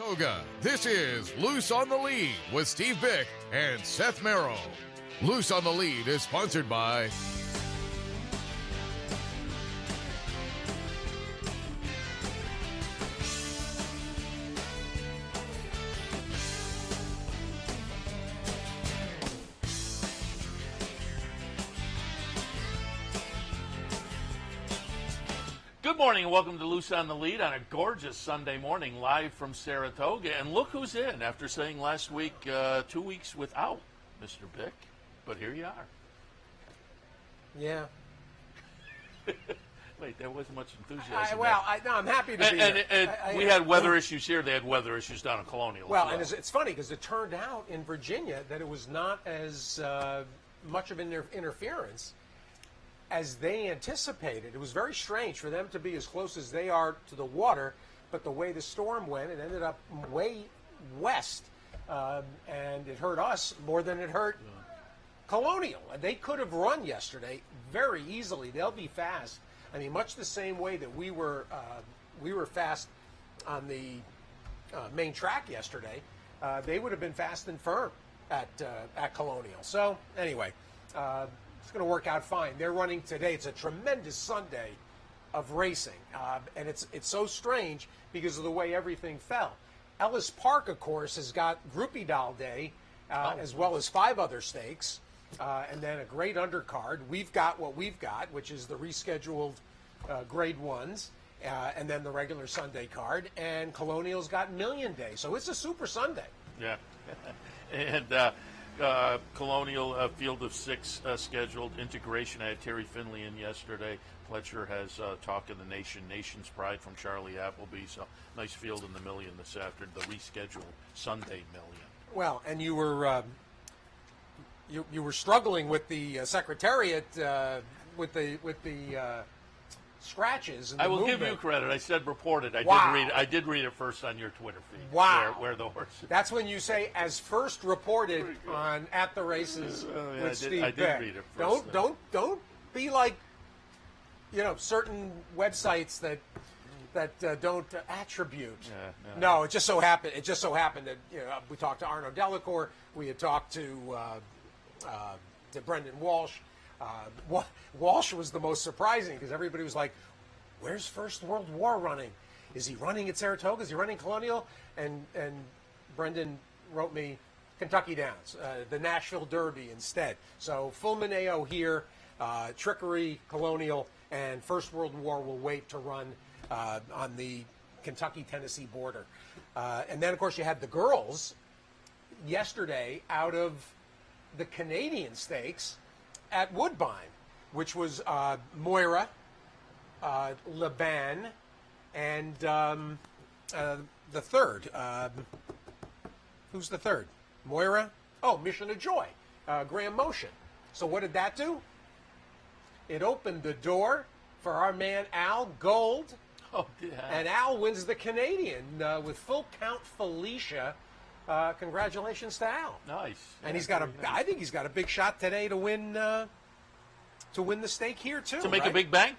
Saratoga. This is Loose on the Lead with Steve Byk and Seth Merrow. Loose on the Lead is sponsored by Good morning and welcome to Loose on the Lead on a gorgeous Sunday morning live from Saratoga. And look who's in after saying last week 2 weeks without Mr. Byk. But here you are. Yeah. Wait, there wasn't much enthusiasm. I'm happy to be here. And we had weather issues here. They had weather issues down in Colonial. Well, and it's funny because it turned out in Virginia that it was not as much of an interference as they anticipated. It was very strange for them to be as close as they are to the water, but the way the storm went, it ended up way west, and it hurt us more than it hurt Colonial. And they could have run yesterday very easily. They'll be fast. I mean, much the same way that we were fast on the main track yesterday. They would have been fast and firm at Colonial. So anyway. It's going to work out fine. They're running today. It's a tremendous Sunday of racing, and it's so strange because of the way everything fell. Ellis Park, of course, has got Groupie Doll Day, as well as 5 other stakes, and then a great undercard. We've got what we've got, which is the rescheduled Grade 1s, and then the regular Sunday card, and Colonial's got Million Day. So it's a super Sunday. Yeah. And Colonial field of 6 scheduled. Integration. I had Terry Finley in yesterday. Fletcher has Talk of the Nation, Nation's Pride from Charlie Appleby. So nice field in the Million this afternoon, the rescheduled Sunday Million. Well, and you were you were struggling with the Secretariat with the scratches. And the will movement. give you credit. I said reported. I did read it first on your Twitter feed. Wow. Where the horse. That's when you say as first reported on At the Races with Steve Byk. I did read it first. Don't be like certain websites that don't attribute. No, it just so happened. It just so happened that we talked to Arno Delacour. We had talked to Brendan Walsh. Walsh was the most surprising because everybody was like, where's First World War running? Is he running at Saratoga? Is he running Colonial? And Brendan wrote me Kentucky Downs, the Nashville Derby instead. So Fulmineo here, Trickery, Colonial, and First World War will wait to run on the Kentucky-Tennessee border. And then, of course, you had the girls yesterday out of the Canadian Stakes at Woodbine, which was Moira, Laban, and the third. Who's the third? Moira? Oh, Mission of Joy, Graham Motion. So what did that do? It opened the door for our man Al Gold. Oh, yeah. And Al wins the Canadian with Full Count Felicia. Congratulations to Al. Nice. And he's got I think he's got a big shot today to win the stake here too. To make a big bang?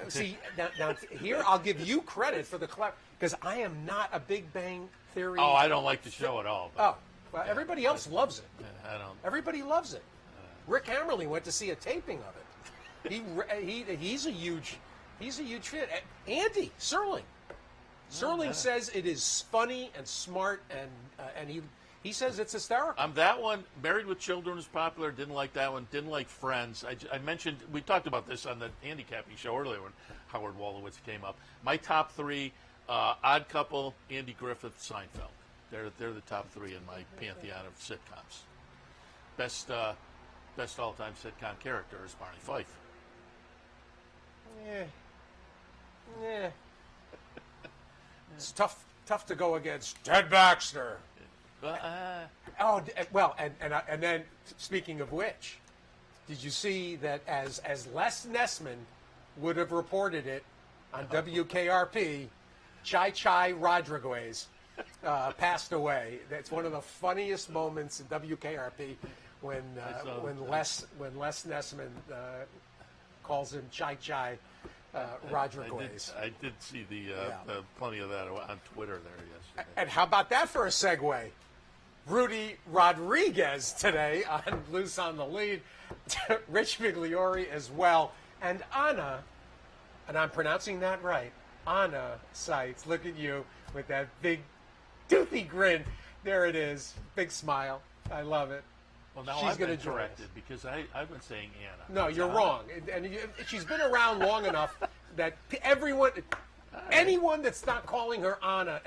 See, now here I'll give you credit for the clever, because I am not a Big Bang Theory. Oh, I don't like the show at all. Oh, well, everybody else loves it. I don't. Everybody loves it. Rick Hammerly went to see a taping of it. He's a huge fan. Andy Serling. Serling says it is funny and smart, and he says it's hysterical. That one, Married with Children, was popular. Didn't like that one. Didn't like Friends. I mentioned, we talked about this on the handicapping show earlier when Howard Wolowitz came up. My top 3, Odd Couple, Andy Griffith, Seinfeld. They're the top 3 in my pantheon of sitcoms. Best all-time sitcom character is Barney Fife. Yeah. It's tough to go against Ted Baxter. And then speaking of which, did you see that as Les Nessman would have reported it on WKRP, Chai Rodriguez passed away. That's one of the funniest moments in WKRP when Les Nessman calls him Chai. Rodriguez. I did see the plenty of that on Twitter there yesterday. And how about that for a segue? Rudy Rodriguez today on Loose on the Lead. Rich Migliore as well. And Anna, and I'm pronouncing that right, Anna Seitz. Look at you with that big toothy grin. There it is. Big smile. I love it. Well, now She's I've been gonna join corrected us. because I've been saying Anna. No, you're wrong. And she's been around long enough that anyone that's not calling her Anna,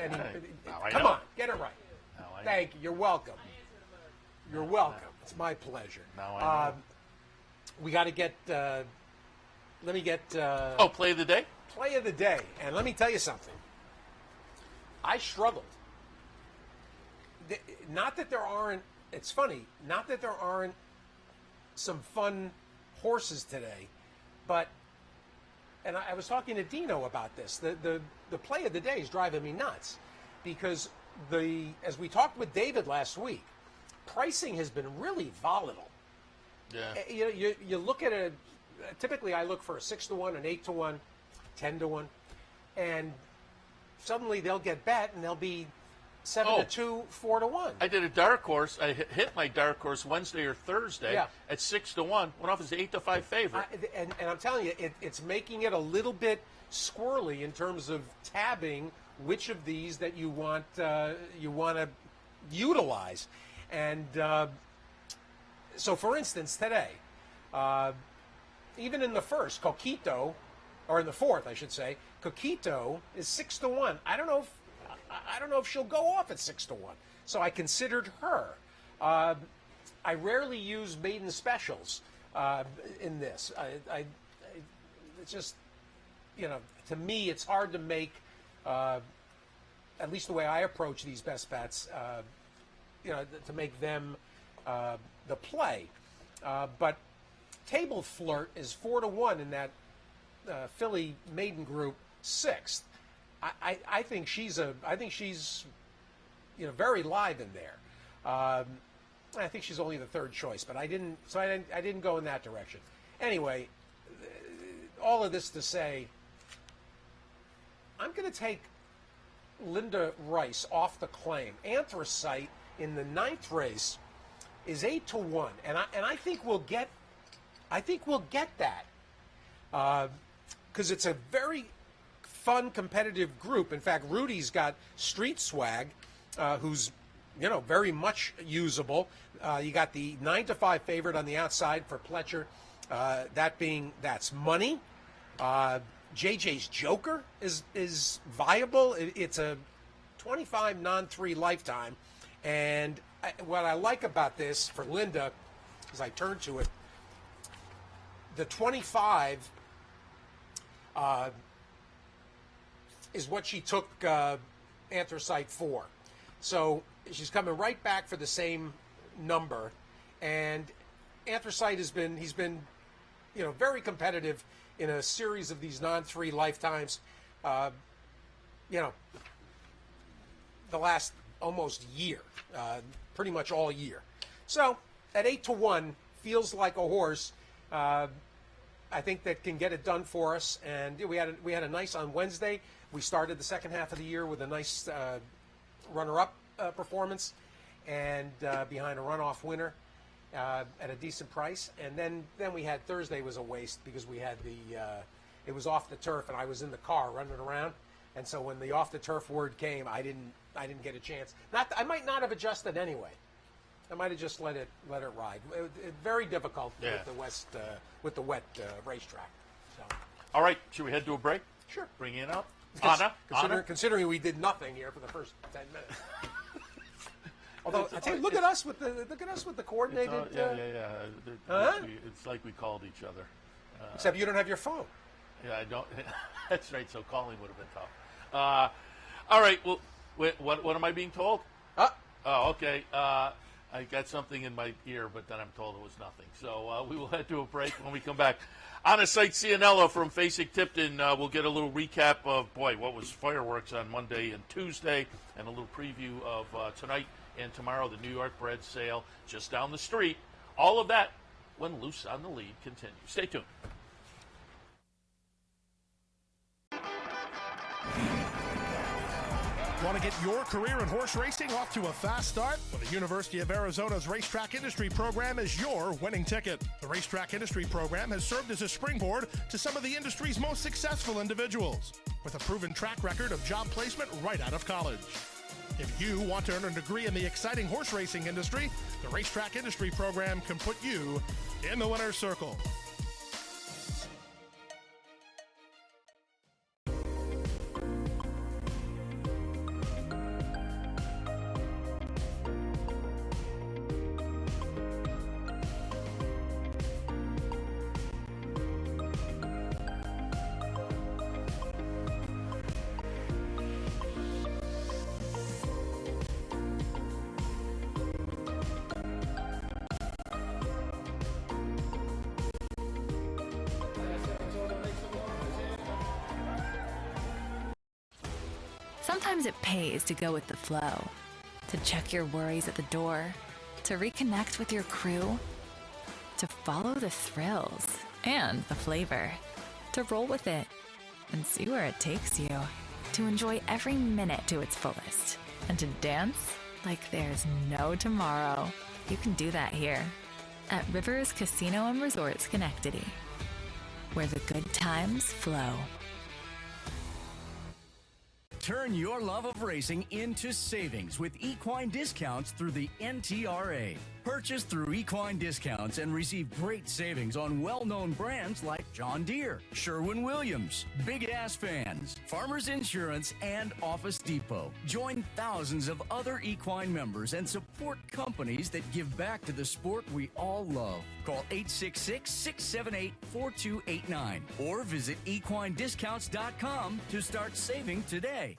come on, get it right. Thank you. You're welcome. You're welcome. It's my pleasure. Now I know. We got to get. Let me get. Play of the day? Play of the day. And let me tell you something. I struggled. Not that there aren't. It's funny. Not that there aren't some fun horses today, but. And I was talking to Dino about this. The play of the day is driving me nuts because as we talked with David last week, pricing has been really volatile. Yeah. You look at it. Typically, I look for a 6-1, an 8-1, 10-1, and suddenly they'll get bet and they'll be 7-2, 4-1. I did a dark horse. I hit my dark horse Wednesday or Thursday at 6-1. Went off as an 8-5 favorite. And I'm telling you, it's making it a little bit squirrely in terms of tabbing which of these that you want to utilize. And so, for instance, today, even in the first, Coquito, or in the fourth, I should say, Coquito is 6-1. I don't know if she'll go off at 6-1. So I considered her. I rarely use maiden specials in this. It's just, to me, it's hard to make, at least the way I approach these best bets, to make them the play. But Table Flirt is 4-1 in that filly maiden group, sixth. I think she's very live in there. I think she's only the third choice, but I didn't go in that direction. Anyway, all of this to say, I'm going to take Linda Rice off the claim. Anthracite in the ninth race is 8-1, and I think we'll get that because it's a very fun, competitive group. In fact, Rudy's got Street Swag, who's very much usable. You got the 9-5 favorite on the outside for Pletcher. That's money. JJ's Joker is viable. It's a 25 non-3 lifetime, and what I like about this for Linda, as I turn to it, the 25 is what she took Anthracite for. So she's coming right back for the same number, and Anthracite he's been very competitive in a series of these non-3 lifetimes. The last almost year, pretty much all year. So at 8-1 feels like a horse. I think that can get it done for us. And we had a nice on Wednesday. We started the second half of the year with a nice runner-up performance, and behind a runoff winner at a decent price. And then we had Thursday was a waste because we had it was off the turf, and I was in the car running around. And so when the off the turf word came, I didn't get a chance. I might not have adjusted anyway. I might have just let it ride. Very difficult with the wet racetrack. So. All right, should we head to a break? Sure. Bring in up. Anna? Considering we did nothing here for the first 10 minutes. Although I tell you, look at us with the coordinated. It's like we called each other. Except you don't have your phone. Yeah, I don't. That's right. So calling would have been tough. All right. Well, what am I being told? Oh, okay. I got something in my ear, but then I'm told it was nothing. So we will head to a break. When we come back, Anna Seitz from Fasig-Tipton will get a little recap of, what was fireworks on Monday and Tuesday, and a little preview of tonight and tomorrow, the New York Bred Sale just down the street. All of that when Loose on the Lead continues. Stay tuned. Want to get your career in horse racing off to a fast start? Well, the University of Arizona's Racetrack Industry Program is your winning ticket. The Racetrack Industry Program has served as a springboard to some of the industry's most successful individuals, with a proven track record of job placement right out of college. If you want to earn a degree in the exciting horse racing industry, the Racetrack Industry Program can put you in the winner's circle. Sometimes it pays to go with the flow, to check your worries at the door, to reconnect with your crew, to follow the thrills and the flavor, to roll with it and see where it takes you, to enjoy every minute to its fullest, and to dance like there's no tomorrow. You can do that here at Rivers Casino and Resort Schenectady, where the good times flow. Turn your love of racing into savings with equine discounts through the NTRA. Purchase through equine discounts and receive great savings on well-known brands like John Deere, Sherwin-Williams, Big Ass Fans, Farmers Insurance, and Office Depot. Join thousands of other equine members and support companies that give back to the sport we all love. Call 866-678-4289 or visit equinediscounts.com to start saving today.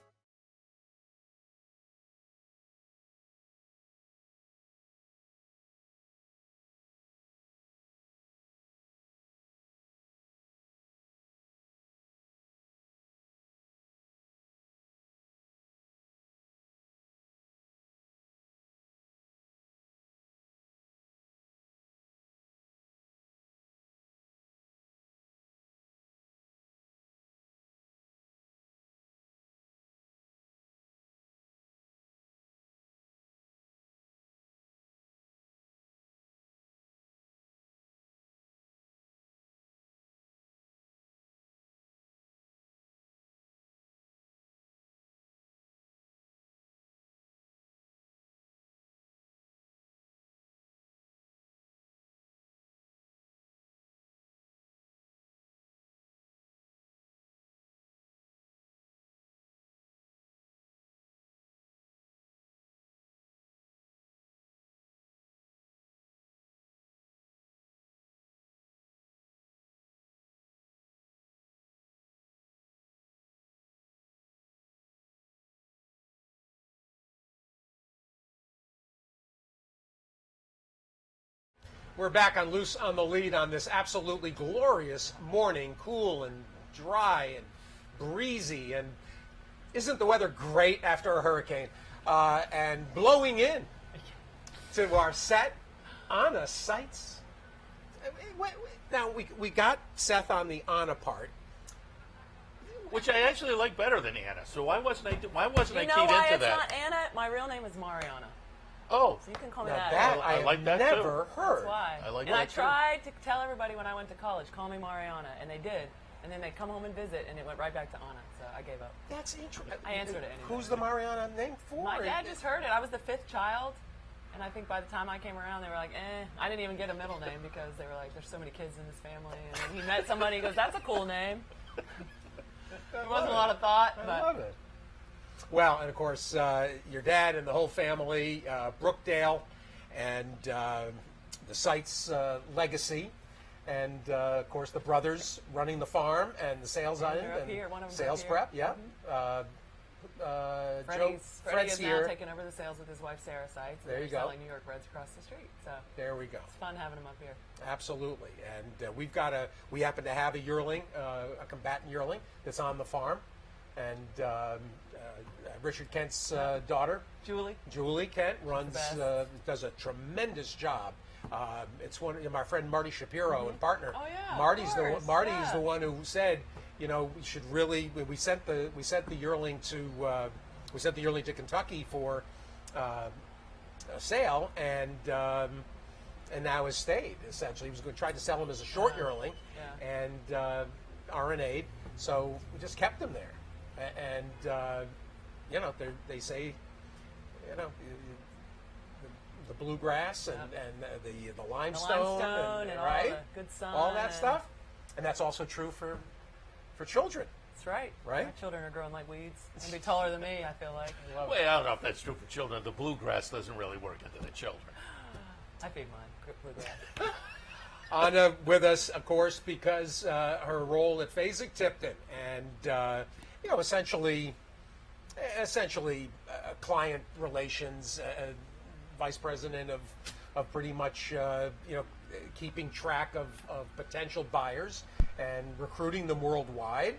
We're back on Loose on the Lead on this absolutely glorious morning, cool and dry and breezy. And isn't the weather great after a hurricane? And blowing in to our set, Anna Seitz. Now, we got Seth on the Anna part. Which I actually like better than Anna. So why wasn't I keyed into that? You know why it's not Anna? My real name is Mariana. Oh, so you can call me now that. I like that never too. heard. That's why. I like and that I too. tried to tell everybody when I went to college, call me Mariana, and they did. And then they'd come home and visit, and it went right back to Anna. So I gave up. That's interesting. I answered it anyway. Who's the Mariana name for? My dad just heard it. I was the fifth child, and I think by the time I came around, they were like, I didn't even get a middle name because they were like, there's so many kids in this family. And then he met somebody, he goes, that's a cool name. There wasn't a lot of thought. I love it. Well, and of course, your dad and the whole family, Brookdale, and the Seitz legacy, and of course the brothers running the farm and the sales item and here, one of them sales here. prep. Yeah. Freddie Fred's is here. now taking over the sales with his wife Sarah Seitz. There you They're go. selling New York Reds across the street. So There we go. it's fun having them up here. Absolutely, and we happen to have a yearling, a combatant yearling that's on the farm, and Richard Kent's daughter, Julie Kent, does a tremendous job. It's one my friend Marty Shapiro and partner. Oh yeah, Marty's of course. Marty's Yeah. the one who said, we should really we sent the yearling to we sent the yearling to Kentucky for a sale, and now has stayed. Essentially, he was going to try to sell him as a short yearling, and RNA'd. So we just kept him there, and they say, the bluegrass and the limestone, and right, all the good sun, all that stuff, and that's also true for children. That's right. Right? My children are growing like weeds. They'll be taller than me, I feel like. Well, I don't know if that's true for children. The bluegrass doesn't really work into the children. I feed mine bluegrass. Anna with us, of course, because her role at Fasig-Tipton, and essentially client relations, vice president of pretty much keeping track of potential buyers and recruiting them worldwide.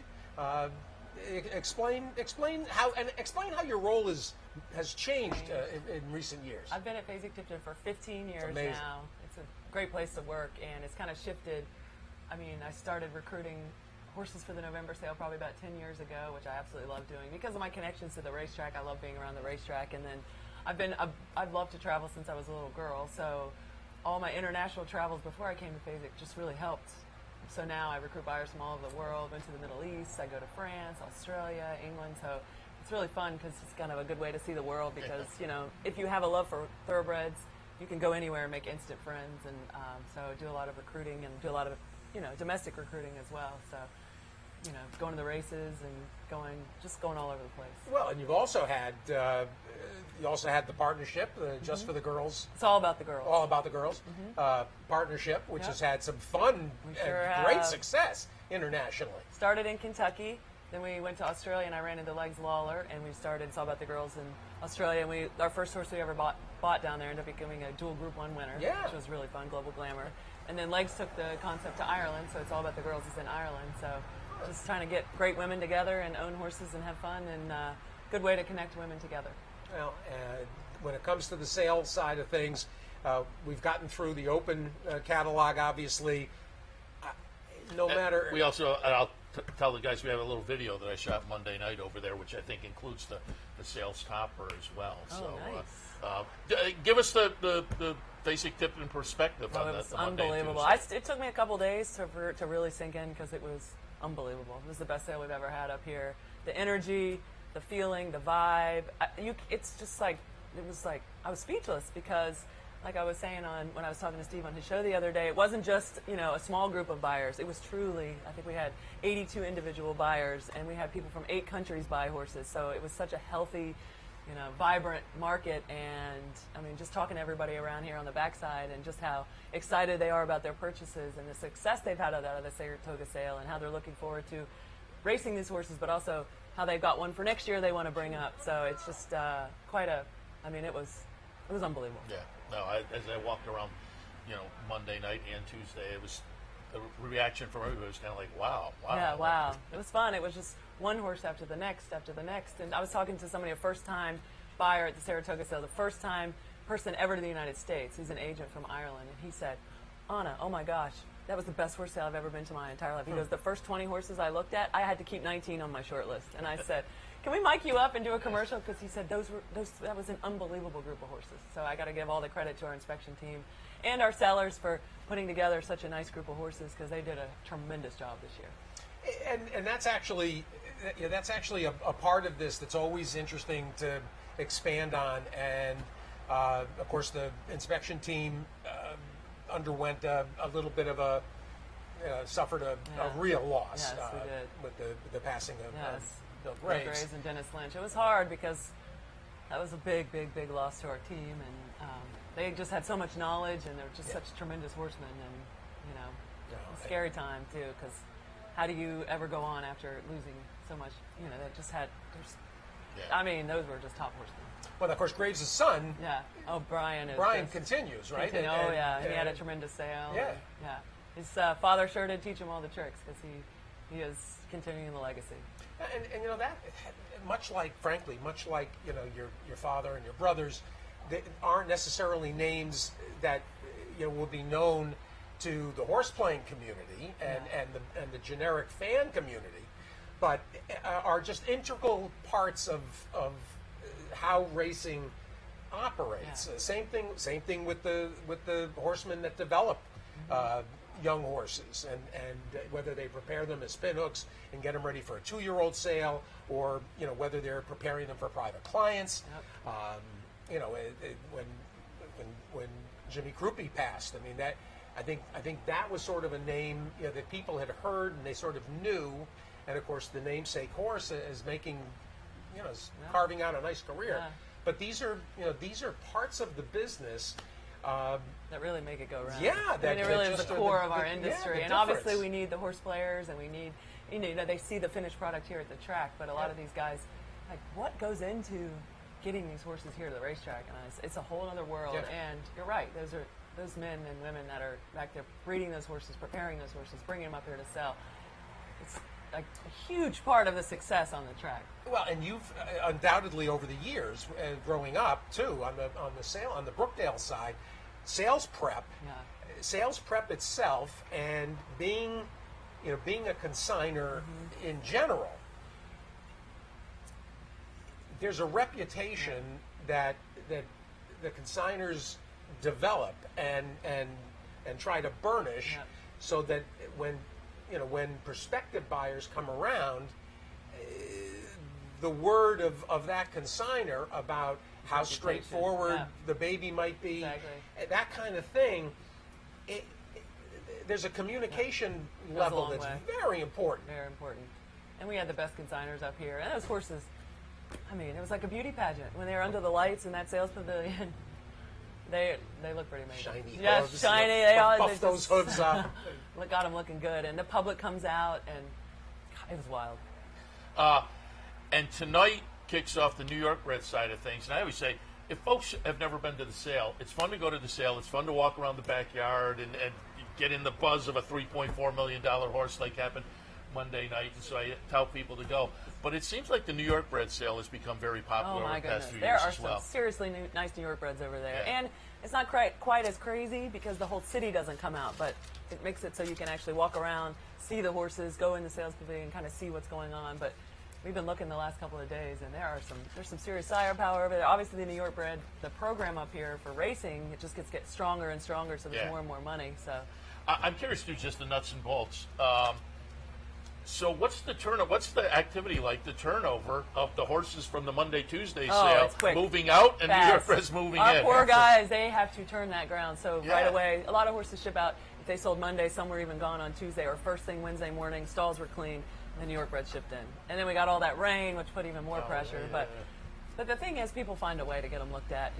Explain how your role has changed in recent years. I've been at Fasig-Tipton for 15 years amazing. now. It's a great place to work, and it's kind of shifted. I mean, I started recruiting horses for the November sale probably about 10 years ago, which I absolutely love doing because of my connections to the racetrack. I love being around the racetrack, and then I've loved to travel since I was a little girl. So all my international travels before I came to Fasig just really helped. So now I recruit buyers from all over the world. Went to the Middle East. I go to France, Australia, England. So it's really fun because it's kind of a good way to see the world. Because if you have a love for thoroughbreds, you can go anywhere and make instant friends. And so I do a lot of recruiting and do a lot of domestic recruiting as well. So going to the races and going all over the place. Well, and you've also had the partnership, Just for the Girls. It's all about the girls. All about the girls partnership, which has had some fun and great success internationally. Started in Kentucky, then we went to Australia, and I ran into Legs Lawler, and we started It's All About the Girls in Australia. And our first horse we ever bought down there ended up becoming a dual Group 1 winner, which was really fun, Global Glamour. And then Legs took the concept to Ireland, so It's All About the Girls is in Ireland. So just trying to get great women together and own horses and have fun, and good way to connect women together. Well, when it comes to the sales side of things, we've gotten through the open catalog, obviously. No matter... We also, I'll tell the guys, we have a little video that I shot Monday night over there, which I think includes the sales topper as well. Oh, nice. Give us the Fasig-Tipton perspective on it that. Was unbelievable. It took me a couple days to really sink in because it was unbelievable. It was the best sale we've ever had up here. The energy, the feeling, the vibe. It's just like, it was like, I was speechless because, like I was saying when I was talking to Steve on his show the other day, it wasn't just, a small group of buyers. It was truly, I think we had 82 individual buyers, and we had people from 8 countries buy horses. So it was such a healthy, vibrant market. And I mean, just talking to everybody around here on the backside and just how excited they are about their purchases and the success they've had out of the Saratoga sale and how they're looking forward to racing these horses, but also how they've got one for next year they want to bring up. So it's just it was unbelievable. Yeah. No, as I walked around, Monday night and Tuesday, it was the reaction from everybody was kind of like, wow. Yeah, wow. It was fun. It was just one horse after the next. And I was talking to somebody, a first-time buyer at the Saratoga sale, the first-time person ever to the United States. He's an agent from Ireland. And he said, Anna, oh my gosh, that was the best horse sale I've ever been to my entire life. He goes, the first 20 horses I looked at, I had to keep 19 on my short list. And I said, can we mic you up and do a commercial? Because he said that was an unbelievable group of horses. So I got to give all the credit to our inspection team and our sellers for putting together such a nice group of horses because they did a tremendous job this year. And that's actually a part of this that's always interesting to expand on. And of course, the inspection team underwent a little bit of suffered a real loss with the passing of Bill Graves and Dennis Lynch. It was hard because that was a big, big, big loss to our team, and they just had so much knowledge, and they were just such tremendous horsemen, and a scary time too, because how do you ever go on after losing so much? They just had. I mean, those were just top horsemen. Well, of course, Graves' son. Yeah. Oh, Brian. Brian continues, right? He had a tremendous sale. Yeah. Yeah. His father sure did teach him all the tricks because he is continuing the legacy. And that, much like your father and your brothers, they aren't necessarily names that will be known to the horse playing community and the generic fan community, but are just integral parts of how racing operates. Same thing with the horsemen that develop young horses, and whether they prepare them as spin hooks and get them ready for a 2-year-old sale, or whether they're preparing them for private clients. When Jimmy Krupe passed, I mean that I think that was sort of a name that people had heard and they sort of knew, and of course the namesake horse is making carving out a nice career. Yeah. But these are parts of the business that really make it go round. Yeah, it really is the core of our industry, and difference. obviously we need the horse players, and we need they see the finished product here at the track. But a lot of these guys, like, what goes into getting these horses here to the racetrack? And it's a whole other world. Yeah. And you're right; those men and women that are back there breeding those horses, preparing those horses, bringing them up here to sell. It's like a huge part of the success on the track. Well, and you've undoubtedly over the years, growing up too, on the Brookdale side, sales prep itself, and being a consignor in general, there's a reputation that the consignors develop and try to burnish, so that when prospective buyers come around, the word of that consignor about how straightforward the baby might be, that kind of thing, there's a communication level that's very important. Very important. And we had the best consignors up here. And those horses, I mean, it was like a beauty pageant. When they were under the lights in that sales pavilion, they look pretty amazing. Shiny hooves. Shiny. Buff those hooves up. Got them looking good. And the public comes out, and God, it was wild. And tonight kicks off the New York Bred side of things. And I always say, if folks have never been to the sale, it's fun to go to the sale. It's fun to walk around the backyard and get in the buzz of a $3.4 million horse like happened Monday night. And so I tell people to go. But it seems like the New York Bred sale has become very popular over the past few years as well. There are some seriously nice New York Breds over there. Yeah. And it's not quite as crazy because the whole city doesn't come out, but it makes it so you can actually walk around, see the horses, go in the sales pavilion, kind of see what's going on. But we've been looking the last couple of days, and there's some serious sire power over there. Obviously, the New York Bred, the program up here for racing, it just gets stronger and stronger, so there's more and more money. So I'm curious to just the nuts and bolts. So what's the activity like, the turnover of the horses from the Monday, Tuesday sale moving out and fast. New York Bred's moving in? Our poor guys, they have to turn that ground. So right away, a lot of horses ship out. If they sold Monday, some were even gone on Tuesday, or first thing Wednesday morning, stalls were clean, and the New York Bred shipped in. And then we got all that rain, which put even more pressure. But the thing is, people find a way to get them looked at.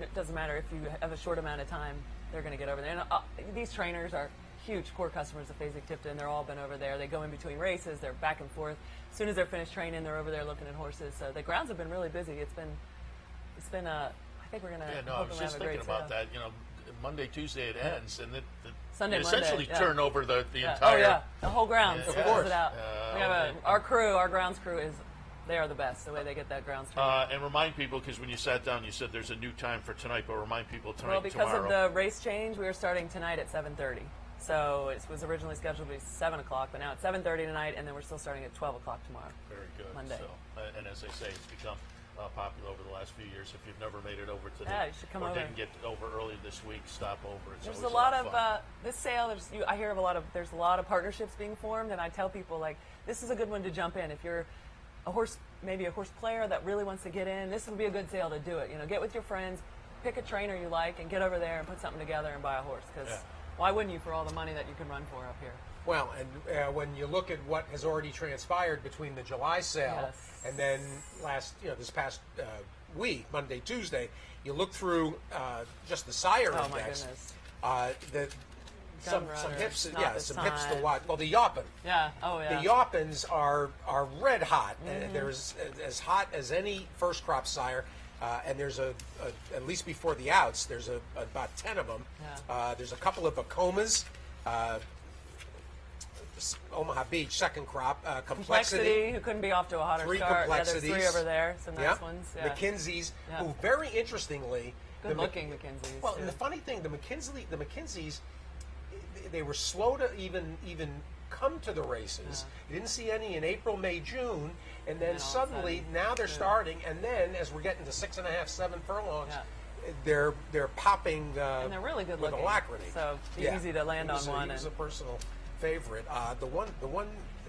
It doesn't matter if you have a short amount of time, they're going to get over there. And these trainers are huge core customers of Fasig-Tipton. They're all been over there. They go in between races. They're back and forth. As soon as they're finished training, they're over there looking at horses. So the grounds have been really busy. It's been I think we're going to I was just thinking about that. Monday, Tuesday it ends, and Sunday, essentially Monday, turn over the entire. Oh yeah, the whole grounds. Yeah. Of course. It out. We have our grounds crew they are the best. The way they get that grounds trained. And remind people, because when you sat down, you said there's a new time for tonight, but remind people tonight. Well, because tomorrow. of the race change, we are starting tonight at 7:30. So it was originally scheduled to be 7 o'clock, but now it's 7:30 tonight, and then we're still starting at 12 o'clock tomorrow. Very good. Monday. So, and as I say, it's become popular over the last few years. If you've never made it over to you should come over. Didn't get over early this week, stop over. There's a lot of this sale. I hear of there's a lot of partnerships being formed, and I tell people, like, this is a good one to jump in if you're maybe a horse player that really wants to get in. This would be a good sale to do it. Get with your friends, pick a trainer you like, and get over there and put something together and buy a horse. Because why wouldn't you, for all the money that you can run for up here? Well, and when you look at what has already transpired between the July sale and then this past week, Monday, Tuesday, you look through just the sire index. My goodness. Some hips to watch. Well, the Yoppin. Yeah. Oh yeah. The Yoppins are red hot. They're as hot as any first crop sire. And there's at least before the outs, there's about 10 of them. Yeah. There's a couple of Vacomas, Omaha Beach, second crop, Complexity, who couldn't be off to a hotter three start. Complexities. Yeah, there's 3 over there, some nice ones. Yeah. McKinseys, who very interestingly, good-looking McKinseys. Well, and the funny thing, the McKinseys, they were slow to even come to the races. You didn't see any in April, May, June, and then all of a suddenly sudden, now they're starting, and then as we're getting to 6.5, 7 furlongs, they're popping and they're really good with looking. alacrity. So it's easy to land on one. He was a personal favorite. The one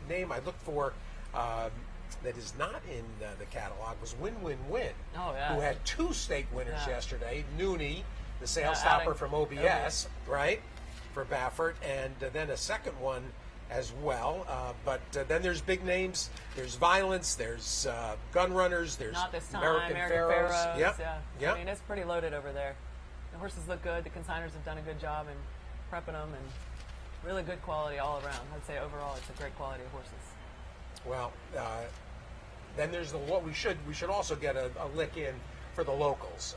name I looked for that is not in the catalog was Win Win Win, who had 2 stake winners yesterday. Nooney, the sail stopper from OBS, right, for Baffert, and then a second one as well. But then there's big names. There's Violence. There's Gun Runners. There's Not this time. American Pharaohs. Yep. Yep. I mean, it's pretty loaded over there. The horses look good. The consigners have done a good job in prepping them, and really good quality all around. I'd say overall, it's a great quality of horses. Well, then there's what we should also get a lick in for the locals.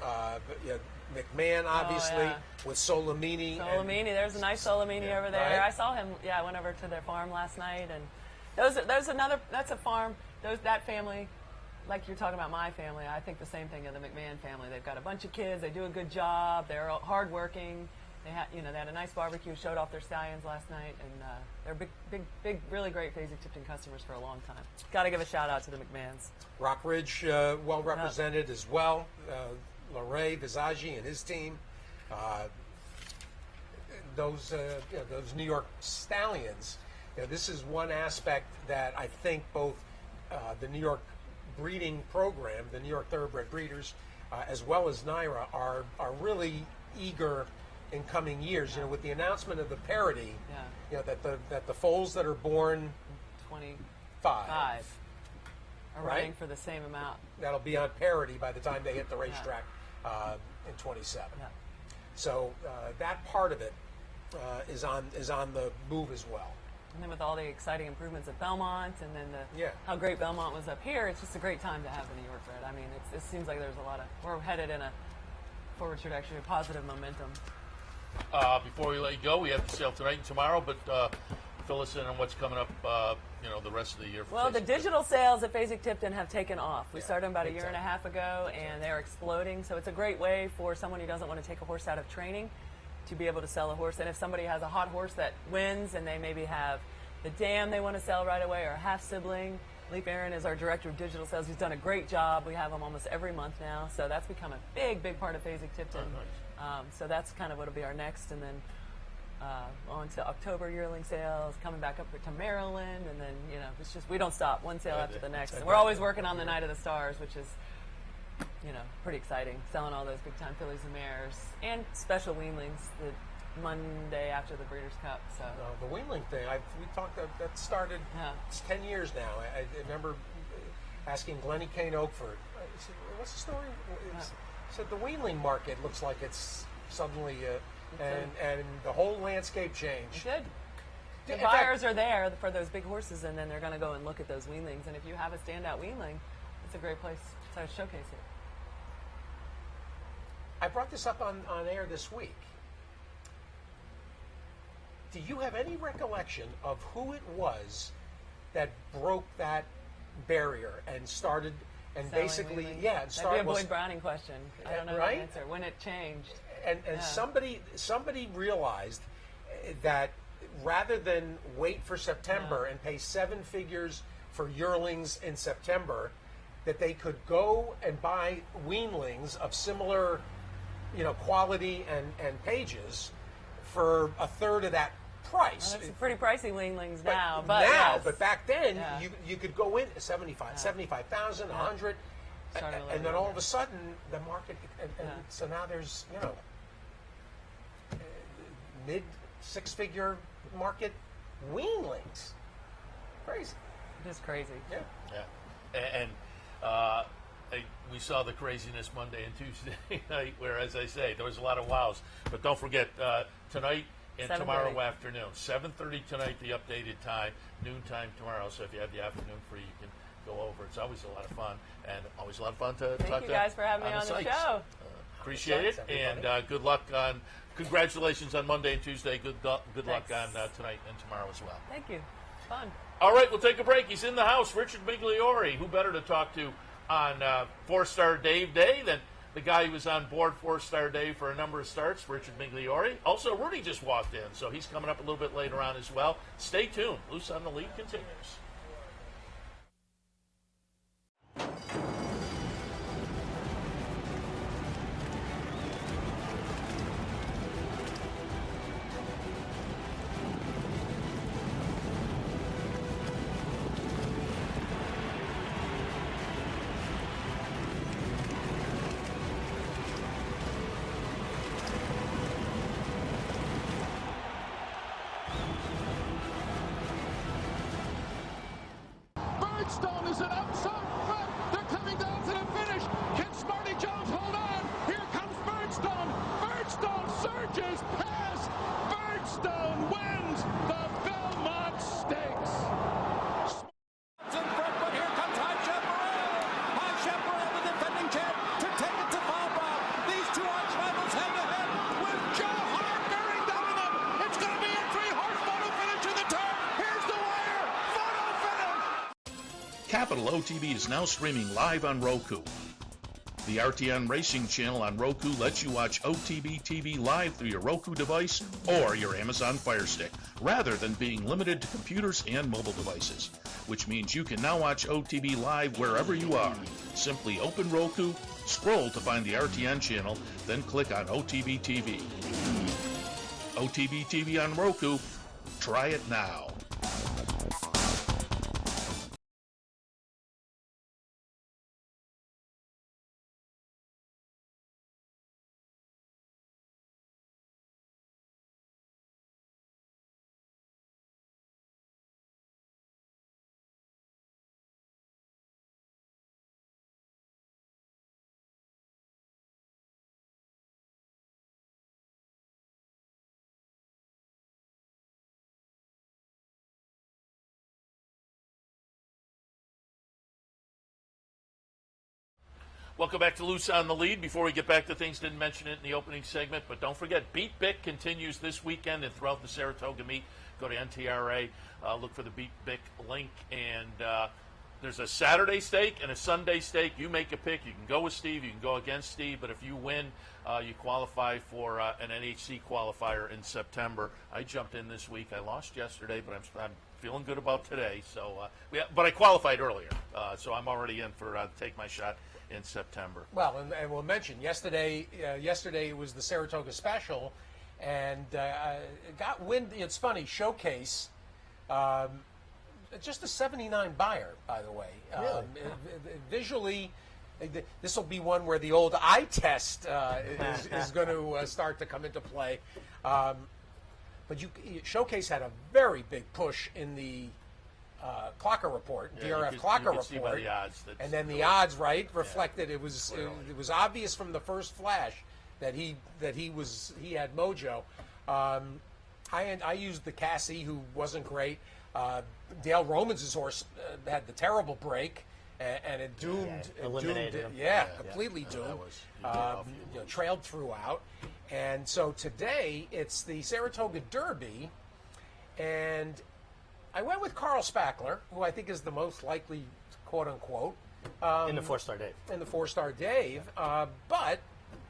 McMahon, obviously, with Solomini. There's a nice Solomini over there. Right? I saw him. I went over to their farm last night, and that's a farm. That family, like you're talking about my family, I think the same thing of the McMahon family. They've got a bunch of kids. They do a good job. They're hardworking. They had a nice barbecue. Showed off their stallions last night, and they're big, really great Fasig-Tipton customers for a long time. Got to give a shout out to the McMahons. Rockridge, well represented as well. Larray, Visagi, and his team. Those New York stallions. This is one aspect that I think both the New York breeding program, the New York Thoroughbred breeders, as well as NYRA, are really eager in coming years. With the announcement of the parity, that the foals that are born 25 are running for the same amount. That'll be on parity by the time they hit the racetrack in 27. Yeah. So that part of it is on the move as well. And then with all the exciting improvements at Belmont, and then how great Belmont was up here, it's just a great time to have the New York Bred. I mean, it seems like there's we're headed in a forward trajectory, positive momentum. Before we let you go, we have the sale tonight and tomorrow, but fill us in on what's coming up, the rest of the year. Well, the digital sales at Fasig-Tipton have taken off. We started them about a year and a half ago, and they're exploding. So it's a great way for someone who doesn't want to take a horse out of training to be able to sell a horse. And if somebody has a hot horse that wins, and they maybe have the dam they want to sell right away, or a half sibling. Leif Aaron is our director of digital sales. He's done a great job. We have him almost every month now. So that's become a big part of Fasig-Tipton. So that's kind of what will be our next. And then on to October yearling sales, coming back up to Maryland. And then, it's just, we don't stop. One sale after the next. And we're always working on the Night of the Stars, which is, pretty exciting. Selling all those big time fillies and mares. And special weanlings the Monday after the Breeders' Cup. So the weanling thing, we talked that started. It's 10 years now. I remember asking Glennie Kane Oakford, I said, "What's the story?" He said the weanling market looks like it's suddenly and the whole landscape changed. It did. The buyers are there for those big horses, and then they're going to go and look at those weanlings. And if you have a standout weanling, it's a great place to showcase it. I brought this up on air this week. Do you have any recollection of who it was that broke that barrier and started and Selling basically weanlings? started? That'd be a Boyd Browning question. I don't know the answer. When it changed. And somebody realized that rather than wait for September and pay 7 figures for yearlings in September, that they could go and buy weanlings of similar, quality and pages for a third of that price. Well, that's pretty pricey weanlings now. But back then you could go in 75,000, 100, and then all of a sudden the market. So now there's mid 6-figure market weanlings. Crazy. Just crazy. Yeah. And we saw the craziness Monday and Tuesday night, where, as I say, there was a lot of wows. But don't forget, tonight and tomorrow afternoon, 7:30 tonight, the updated time, noontime tomorrow. So if you have the afternoon free, you can go over. It's always a lot of fun, and always a lot of fun to talk to. Thank you guys for having me on the show. Appreciate it, and good luck on. Congratulations on Monday and Tuesday. Good luck on tonight and tomorrow as well. Thank you. Fun. All right, we'll take a break. He's in the house, Richard Migliore. Who better to talk to on 4-Star Dave Day than the guy who was on board 4-Star Dave for a number of starts, Richard Migliore. Also, Rudy just walked in, so he's coming up a little bit later on as well. Stay tuned. Loose on the Lead continues. Birdstone is an outside front. They're coming down to the finish. Can Smarty Jones hold on? Here comes Birdstone. Birdstone surges past. Birdstone wins the Belmont Stakes. In front, but here comes High Chaparral. High Chaparral, the defending champ, to take it to Bob. These two arch rivals head to head with Joe Hart bearing down on them. It's going to be a 3-horse photo finish in the turn. Here's the wire. Photo finish. Capital OTB is now streaming live on Roku. The RTN Racing channel on Roku lets you watch OTB TV live through your Roku device or your Amazon Fire Stick, rather than being limited to computers and mobile devices, which means you can now watch OTB live wherever you are. Simply open Roku, scroll to find the RTN channel, then click on OTB TV. OTB TV on Roku. Try it now. Welcome back to Loose on the Lead. Before we get back to things, didn't mention it in the opening segment, but don't forget, Beat Byk continues this weekend and throughout the Saratoga meet. Go to NTRA, look for the Beat Byk link, and there's a Saturday stake and a Sunday stake. You make a pick. You can go with Steve, you can go against Steve, but if you win, you qualify for an NHC qualifier in September. I jumped in this week. I lost yesterday, but I'm feeling good about today. So, but I qualified earlier, so I'm already in for take my shot in September. Well, and we'll mention yesterday was the Saratoga Special, and it got wind. It's funny, Showcase, just a 79 buyer, by the way. Really? Visually, this will be one where the old eye test is going to start to come into play. But Showcase had a very big push in the Clocker report, DRF Clocker report, see by the odds and then the odds reflected it was obvious from the first flash that he had mojo. I used the Cassie, who wasn't great. Dale Romans' horse had the terrible break, and it doomed, eliminated him. Completely doomed. Trailed throughout, and so today it's the Saratoga Derby, and I went with Carl Spackler, who I think is the most likely, quote unquote, in the 4-Star Dave. In the 4-Star Dave, but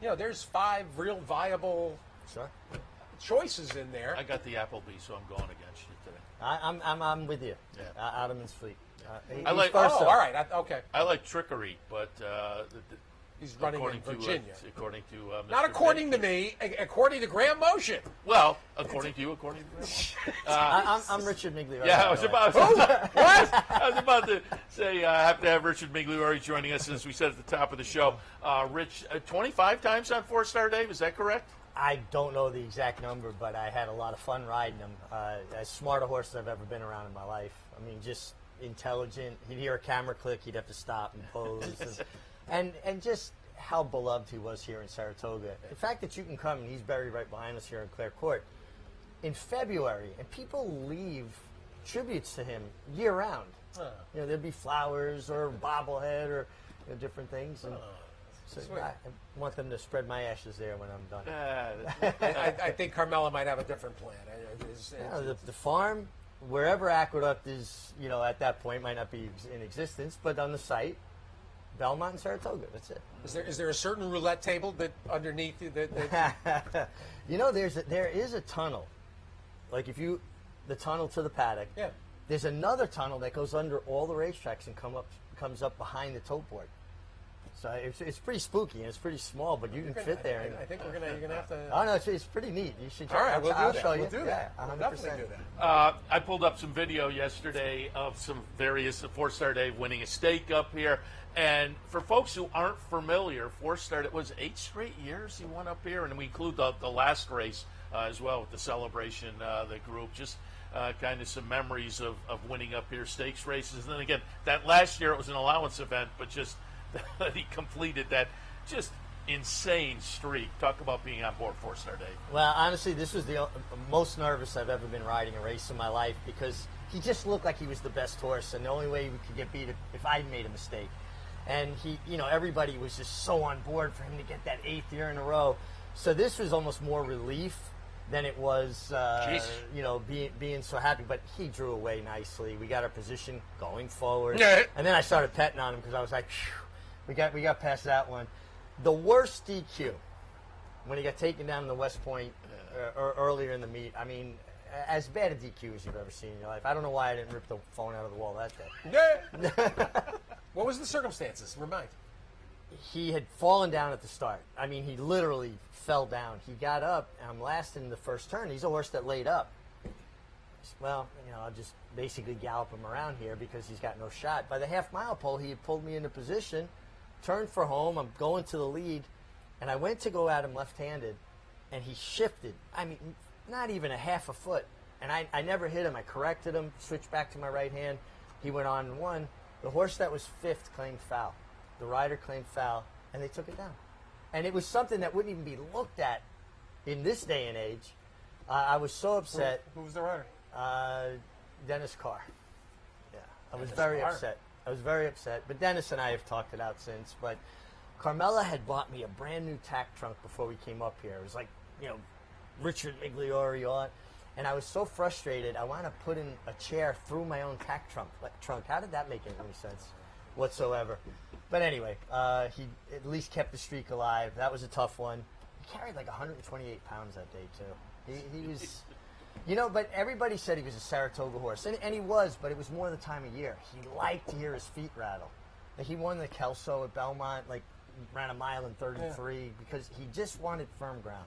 there's 5 real viable choices in there. I got the Applebee, so I'm going against you today. I'm with you. Yeah. Adam's fleet. I like. All right. Okay. I like Trickery, but he's running in Virginia. According to Mr. Not according to me, according to Graham Motion. Well, according to you, according to Graham. I'm Richard Migliore. Yeah, I was about to say I have to have Richard Migliore joining us, as we said at the top of the show. Rich, 25 times on 4-Star Dave, is that correct? I don't know the exact number, but I had a lot of fun riding him. As smart a horse as I've ever been around in my life. I mean, just intelligent. He'd hear a camera click, he'd have to stop and pose. and just how beloved he was here in Saratoga. The fact that you can come, and he's buried right behind us here in Clare Court, in February, and people leave tributes to him year-round. There'd be flowers or bobblehead or different things. And so I want them to spread my ashes there when I'm done. I think Carmela might have a different plan. The farm, wherever Aqueduct is, at that point might not be in existence, but on the site, Belmont and Saratoga. That's it. Is there a certain roulette table that underneath you that You know, there is a tunnel. Like the tunnel to the paddock. Yeah. There's another tunnel that goes under all the racetracks and comes up behind the tote board. So it's pretty spooky and it's pretty small, but you can fit there. I think you're gonna have to. Oh no, it's pretty neat. You should. All right, I'll do show that. you. We'll do that. Yeah, We'll 100%. definitely do that. I pulled up some video yesterday of some various Four-Star Dave winning a stake up here. And for folks who aren't familiar, Four-Star, it was 8 straight years he won up here. And we include the last race as well with the celebration, the group. Just kind of some memories of winning up here stakes races. And then again, that last year it was an allowance event, but just that he completed that just insane streak. Talk about being on board Four-Star Dave. Well, honestly, this was the most nervous I've ever been riding a race in my life because he just looked like he was the best horse, and the only way we could get beat if I made a mistake. And he, everybody was just so on board for him to get that 8th year in a row. So this was almost more relief than it was, being so happy. But he drew away nicely. We got our position going forward, and then I started petting on him because I was like, phew, we got past that one. The worst DQ when he got taken down in the West Point or earlier in the meet. I mean, as bad a DQ as you've ever seen in your life. I don't know why I didn't rip the phone out of the wall that day. What was the circumstances? Remind. He had fallen down at the start. I mean, he literally fell down. He got up, and I'm last in the first turn. He's a horse that laid up. Well, I'll just basically gallop him around here because he's got no shot. By the half-mile pole, he had pulled me into position, turned for home. I'm going to the lead, and I went to go at him left-handed, and he shifted. I mean, not even a half a foot. And I never hit him. I corrected him, switched back to my right hand. He went on and won. The horse that was 5th claimed foul. The rider claimed foul, and they took it down. And it was something that wouldn't even be looked at in this day and age. I was so upset. Who was the rider? Dennis Carr. Yeah, I was very upset. I was very upset. But Dennis and I have talked it out since. But Carmela had bought me a brand new tack trunk before we came up here. It was like, Richard Migliore on. And I was so frustrated, I wound up putting a chair through my own tack trunk. How did that make any sense whatsoever? But anyway, he at least kept the streak alive. That was a tough one. He carried like 128 pounds that day, too. He was, but everybody said he was a Saratoga horse. And he was, but it was more the time of year. He liked to hear his feet rattle. Like he won the Kelso at Belmont, ran a mile in 33 because he just wanted firm ground.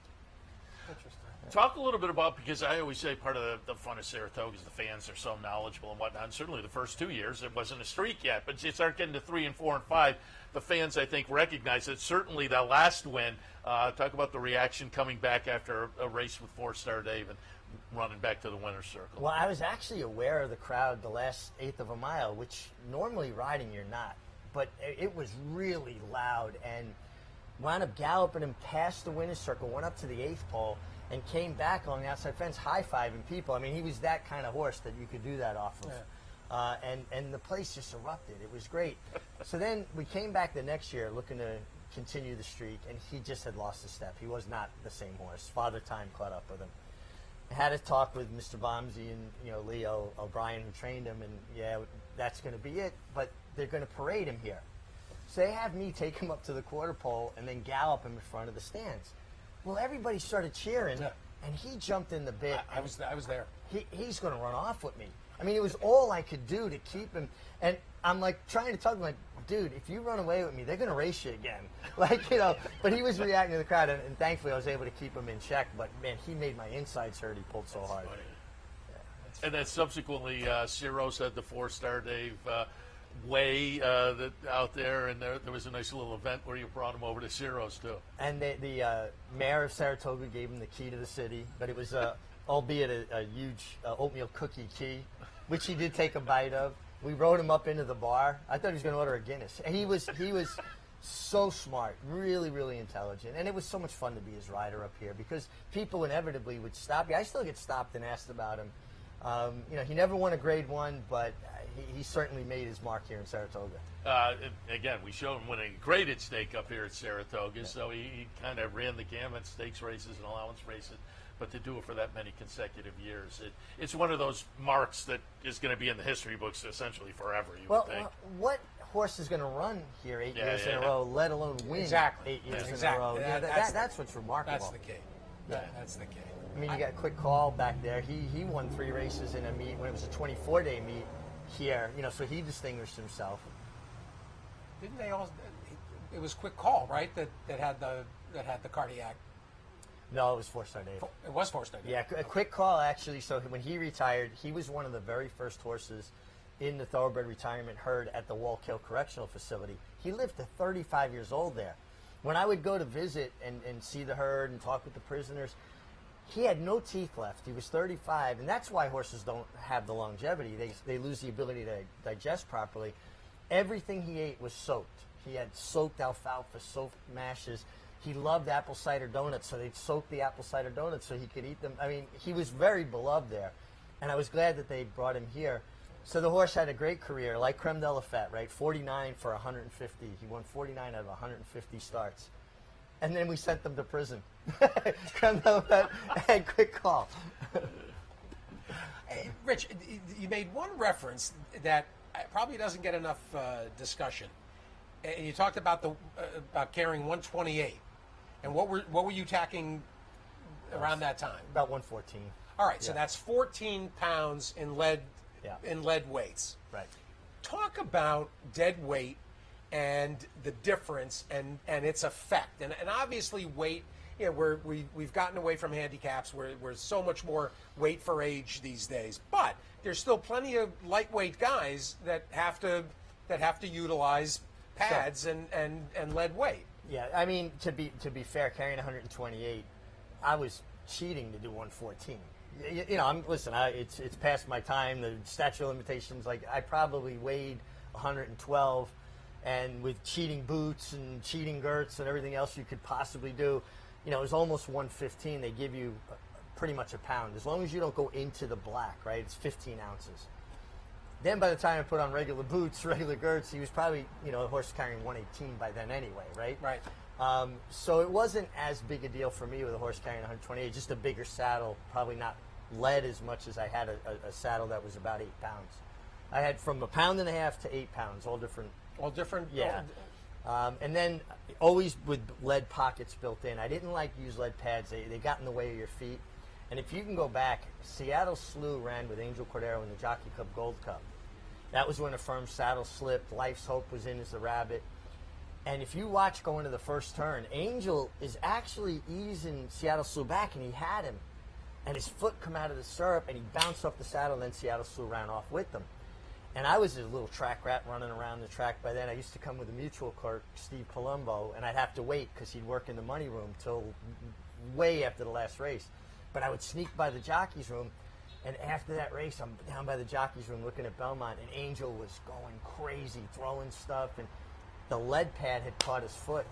Interesting. Talk a little bit about, because I always say part of the fun of Saratoga is the fans are so knowledgeable and whatnot. And certainly the first 2 years, it wasn't a streak yet. But you start getting to 3 and 4 and 5, the fans, I think, recognize it. Certainly that last win, talk about the reaction coming back after a race with Four-Star Dave and running back to the winner's circle. Well, I was actually aware of the crowd the last 1/8 of a mile, which normally riding you're not. But it was really loud and wound up galloping him past the winner's circle, went up to the 8th pole, and came back on the outside fence high-fiving people. I mean, he was that kind of horse that you could do that off of. Yeah. And the place just erupted. It was great. So then we came back the next year looking to continue the streak, and he just had lost a step. He was not the same horse. Father Time caught up with him. I had a talk with Mr. Bomsey and Leo O'Brien, who trained him, and that's going to be it, but they're going to parade him here. So they have me take him up to the quarter pole and then gallop him in front of the stands. Well, everybody started cheering, and he jumped in the bit. I was there. He's going to run off with me. I mean, it was all I could do to keep him. And I'm trying to talk to him, dude, if you run away with me, they're going to race you again. But he was reacting to the crowd, and thankfully I was able to keep him in check. But, man, he made my insides hurt. He pulled so hard. Yeah. And then subsequently, Ciro's had the Four-Star Dave way out there, and there was a nice little event where you brought him over to Ciro's too. And the mayor of Saratoga gave him the key to the city, but it was albeit a huge oatmeal cookie key, which he did take a bite of. We rode him up into the bar. I thought he was going to order a Guinness. And he was so smart, really, really intelligent, and it was so much fun to be his rider up here because people inevitably would stop you. I still get stopped and asked about him. He never won a Grade 1, but he certainly made his mark here in Saratoga. Again, we showed him winning a graded stake up here at Saratoga, so he kind of ran the gamut, stakes races and allowance races, but to do it for that many consecutive years, it's one of those marks that is going to be in the history books essentially forever, you would think. What horse is going to run here 8 years in a row, let alone win 8 years in a row. That's what's remarkable. That's the key. That's the key. I mean, you got a quick call back there. He won 3 races in a meet when it was a 24-day meet here. You know, so he distinguished himself. Didn't they all? It was Quick Call, right? That had the cardiac. No, it was 4-Star Dave. It was 4-Star Dave. Yeah, a Quick Call actually. So when he retired, he was one of the very first horses in the thoroughbred retirement herd at the Wallkill Correctional Facility. He lived to 35 years old there. When I would go to visit and see the herd and talk with the prisoners, he had no teeth left. He was 35, and that's why horses don't have the longevity. They lose the ability to digest properly. Everything he ate was soaked. He had soaked alfalfa, soaked mashes. He loved apple cider donuts, so they'd soak the apple cider donuts so he could eat them. I mean, he was very beloved there, and I was glad that they brought him here. So the horse had a great career, like Creme de la Fête, right? 49 for 150. He won 49 out of 150 starts. And then we sent them to prison. Creme de la Fête and Quick Call. Hey, Rich, you made one reference that probably doesn't get enough discussion. And you talked about about carrying 128. And what were you tacking around that time? About 114. All right, so that's 14 pounds in lead weights. Right. Talk about dead weight and the difference and its effect. And obviously weight, you know, we've gotten away from handicaps. We're so much more weight for age these days. But there's still plenty of lightweight guys that have to utilize pads and lead weight. Yeah, I mean, to be fair, carrying 128, I was cheating to do 114. You know, it's past my time. The statute of limitations, like I probably weighed 112, and with cheating boots and cheating girts and everything else you could possibly do, you know, it was almost 115. They give you pretty much a pound as long as you don't go into the black, right? It's 15 ounces. Then by the time I put on regular boots, regular girts, he was probably, you know, the horse carrying 118 by then anyway, right? Right. So it wasn't as big a deal for me with a horse carrying 128, just a bigger saddle, probably not lead as much as I had a saddle that was about 8 pounds. I had from 1.5 pounds to 8 pounds, all different. All different? Yeah. And then always with lead pockets built in. I didn't like to use lead pads. They got in the way of your feet. And if you can go back, Seattle Slew ran with Angel Cordero in the Jockey Cup Gold Cup. That was when a firm saddle slipped. Life's Hope was in as the rabbit. And if you watch going to the first turn, Angel is actually easing Seattle Slew back, and he had him. And his foot come out of the stirrup, and he bounced off the saddle, and then Seattle Slew ran off with them. And I was a little track rat running around the track by then. I used to come with a mutual clerk, Steve Palumbo, and I'd have to wait because he'd work in the money room till way after the last race. But I would sneak by the jockey's room, and after that race, I'm down by the jockey's room looking at Belmont, and Angel was going crazy, throwing stuff, and the lead pad had caught his foot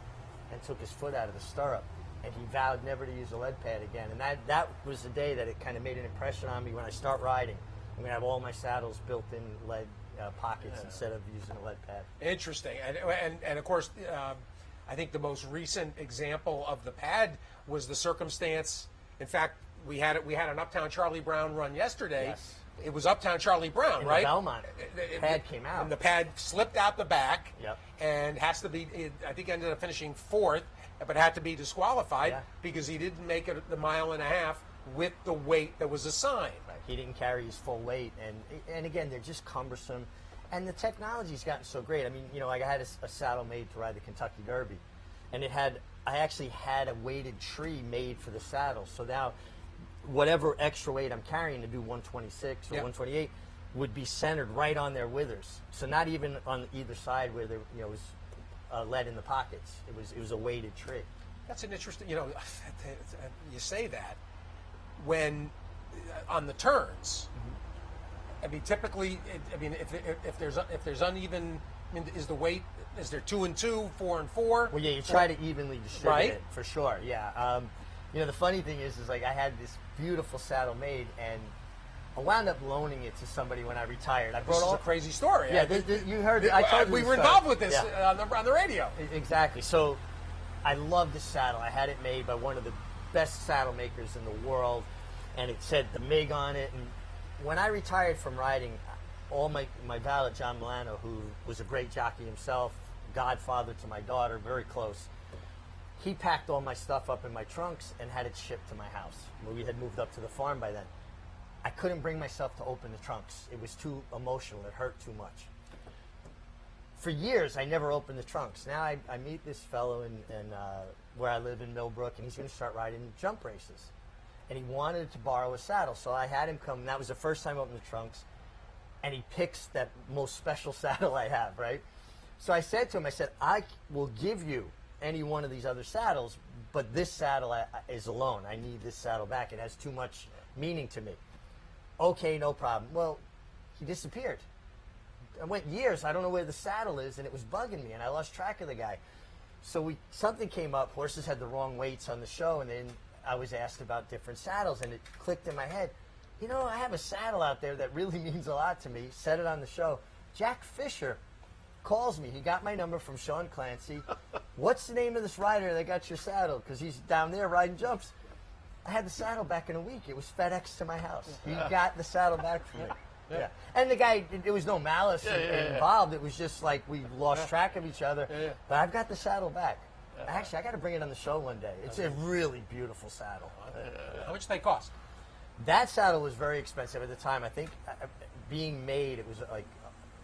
and took his foot out of the stirrup, and he vowed never to use a lead pad again. And that was the day that it kind of made an impression on me. When I start riding, I'm going to have all my saddles built in lead pockets instead of using a lead pad. Interesting. And of course, I think the most recent example of the pad was the circumstance. In fact, we had an Uptown Charlie Brown run yesterday. Yes. It was Uptown Charlie Brown, right? Belmont. Pad came out. And the pad slipped out the back. Yep. And has to be, I think ended up finishing 4th, but had to be disqualified because he didn't make it the 1.5 miles with the weight that was assigned. Right. He didn't carry his full weight. And again, they're just cumbersome. And the technology's gotten so great. I mean, you know, like I had a saddle made to ride the Kentucky Derby. And I actually had a weighted tree made for the saddle. So now, whatever extra weight I'm carrying to do 126 or 128 would be centered right on their withers. So not even on either side where there, you know, was lead in the pockets. It was a weighted tree. That's an interesting, you know, you say that when on the turns. I mean, typically, if there's uneven, I mean, is there 2 and 2, 4 and 4? Well, yeah, you try to evenly distribute it for sure. Yeah. You know, the funny thing is like I had this beautiful saddle made, and I wound up loaning it to somebody when I retired. This is a crazy story. Yeah, you heard it. I told you we were involved with this on the radio. Exactly. So I love this saddle. I had it made by one of the best saddle makers in the world, and it said the MIG on it. And when I retired from riding, all my valet, John Milano, who was a great jockey himself, godfather to my daughter, very close. He packed all my stuff up in my trunks and had it shipped to my house. We had moved up to the farm by then. I couldn't bring myself to open the trunks. It was too emotional. It hurt too much. For years, I never opened the trunks. Now I meet this fellow in where I live in Millbrook, and he's going to start riding jump races. And he wanted to borrow a saddle, so I had him come. And that was the first time I opened the trunks, and he picks that most special saddle I have, right? So I said to him, I said, I will give you any one of these other saddles, but this saddle is alone. I need this saddle back. It has too much meaning to me. Okay, no problem. Well, he disappeared. I went years. I don't know where the saddle is, and it was bugging me, and I lost track of the guy. So something came up. Horses had the wrong weights on the show, and then I was asked about different saddles, and it clicked in my head. You know, I have a saddle out there that really means a lot to me. Said it on the show. Jack Fisher calls me. He got my number from Sean Clancy. What's the name of this rider that got your saddle? Because he's down there riding jumps. I had the saddle back in a week. It was FedEx to my house. He got the saddle back for me. Yeah. And the guy, there was no malice involved. It was just like we lost track of each other. But I've got the saddle back. Actually, I got to bring it on the show one day. It's a really beautiful saddle. How much do they cost? That saddle was very expensive at the time. I think being made, it was like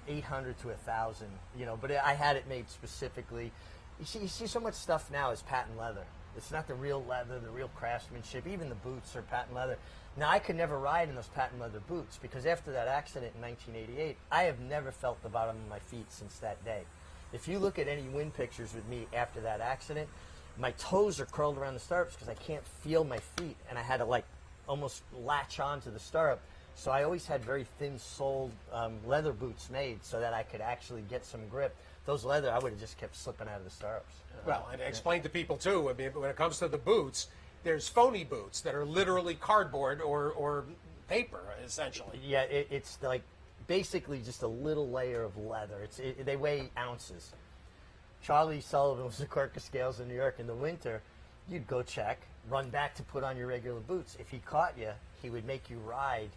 $800 to $1,000. You know, but I had it made specifically. You see so much stuff now is patent leather. It's not the real leather, the real craftsmanship. Even the boots are patent leather. Now, I could never ride in those patent leather boots because after that accident in 1988, I have never felt the bottom of my feet since that day. If you look at any wind pictures with me after that accident, my toes are curled around the stirrups because I can't feel my feet, and I had to like almost latch onto the stirrup. So I always had very thin-soled leather boots made so that I could actually get some grip. Those leather, I would have just kept slipping out of the stirrups. Well, and explain to people, too, I mean, when it comes to the boots, there's phony boots that are literally cardboard or paper, essentially. Yeah, it's like basically just a little layer of leather. They weigh ounces. Charlie Sullivan was the clerk of scales in New York in the winter. You'd go check, run back to put on your regular boots. If he caught you, he would make you ride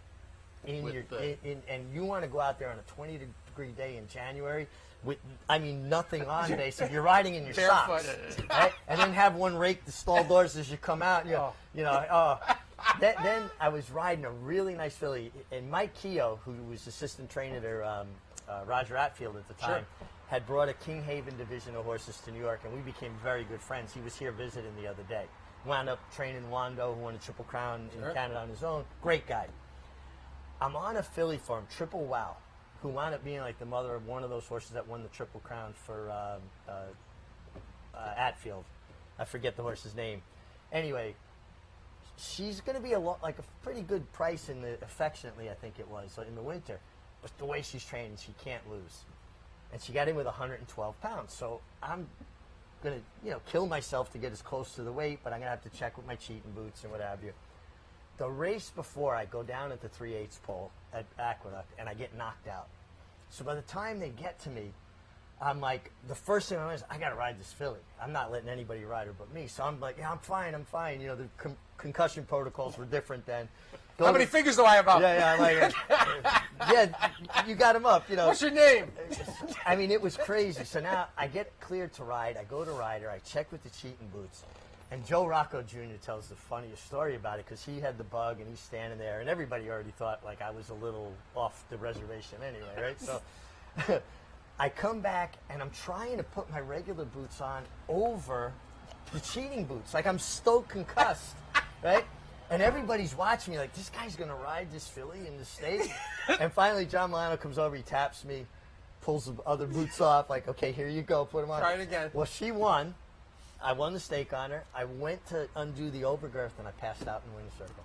and you want to go out there on a 20-degree day in January with, I mean, nothing on, basically. You're riding in your socks, right? And then have one rake the stall doors as you come out. Then I was riding a really nice filly, and Mike Keogh, who was assistant trainer to Roger Atfield at the time, had brought a King Haven division of horses to New York, and we became very good friends. He was here visiting the other day. Wound up training Wando, who won a Triple Crown in Canada on his own. Great guy. I'm on a filly for him, Triple Wow, who wound up being like the mother of one of those horses that won the Triple Crown for Atfield. I forget the horse's name. Anyway, she's going to be like a pretty good price in the affectionately, I think it was, in the winter. But the way she's trained, she can't lose. And she got in with 112 pounds. So I'm going to, kill myself to get as close to the weight, but I'm going to have to check with my cheating boots and what have you. The race before, I go down at the 3/8 pole at Aqueduct, and I get knocked out. So by the time they get to me, I'm like, the first thing I know is, I got to ride this filly. I'm not letting anybody ride her but me. So I'm like, yeah, I'm fine. The concussion protocols were different then. How many figures do I have up? Yeah, you got him up. What's your name? I mean, it was crazy. So now I get cleared to ride. I go to ride her. I check with the cheating boots. And Joe Rocco Jr. tells the funniest story about it because he had the bug and he's standing there. And everybody already thought like I was a little off the reservation anyway, right? So I come back and I'm trying to put my regular boots on over the cheating boots. Like I'm stoked concussed, right? And everybody's watching me like, this guy's going to ride this filly in the state? And finally, John Milano comes over, he taps me, pulls the other boots off, like, okay, here you go, put them on. Try it again. Well, she won. I won the stake on her. I went to undo the overgirth, and I passed out in the winner's circle.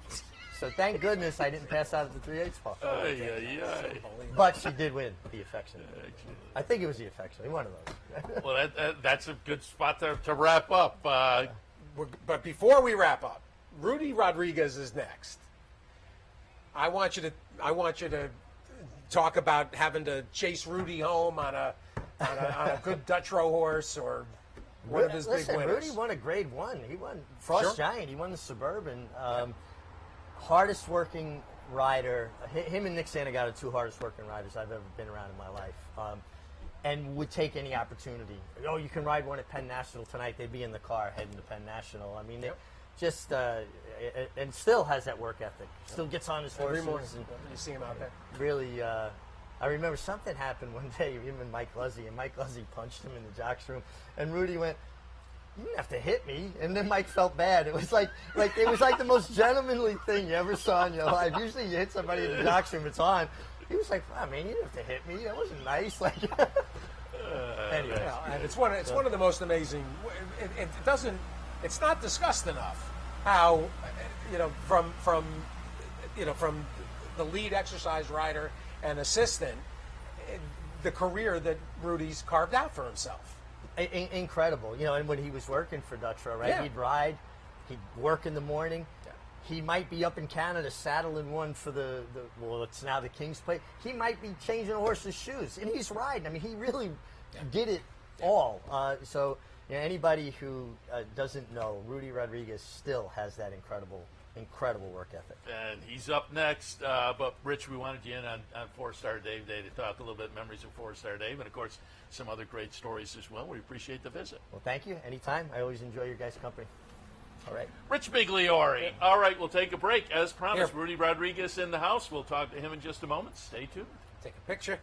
So thank goodness I didn't pass out at the 3/8 pole. But she did win the affection. I think it was the affection. One of those. Well, that's a good spot to wrap up. But before we wrap up, Rudy Rodriguez is next. I want you to talk about having to chase Rudy home on a good Dutch row horse or one of his big winners. Rudy won a Grade 1. He won Frost Giant. He won the Suburban. Hardest working rider. Him and Nick Santa got the two hardest working riders I've ever been around in my life. And would take any opportunity. Oh, you can ride one at Penn National tonight. They'd be in the car heading to Penn National. I mean, Yep. just and still has that work ethic. Still gets on his horses. Every morning And you see him out there. really, I remember something happened one day, him and Mike Luzzy, and Mike Luzzy punched him in the jocks room, and Rudy went, "You didn't have to hit me," and then Mike felt bad. It was like it was like the most gentlemanly thing you ever saw in your life. Usually you hit somebody in the jocks room, it's on. He was like, "Wow, man, you didn't have to hit me. That wasn't nice." Like, anyway. Yeah, and it's one of the most amazing. It doesn't. It's not discussed enough how from the lead exercise rider and assistant, the career that Rudy's carved out for himself. Incredible, and when he was working for Dutrow, right? Yeah. He'd ride, he'd work in the morning. He might be up in Canada saddling one for well, it's now the King's Plate. He might be changing a horse's shoes, and he's riding. I mean, he really did it all. So anybody who doesn't know, Rudy Rodriguez still has that incredible work ethic. And he's up next. But, Rich, we wanted you in on Four-Star Dave Day to talk a little bit memories of Four-Star Dave and, of course, some other great stories as well. We appreciate the visit. Well, thank you. Anytime. I always enjoy your guys' company. All right. Rich Migliore. All right, we'll take a break. As promised, Rudy Rodriguez in the house. We'll talk to him in just a moment. Stay tuned. Take a picture.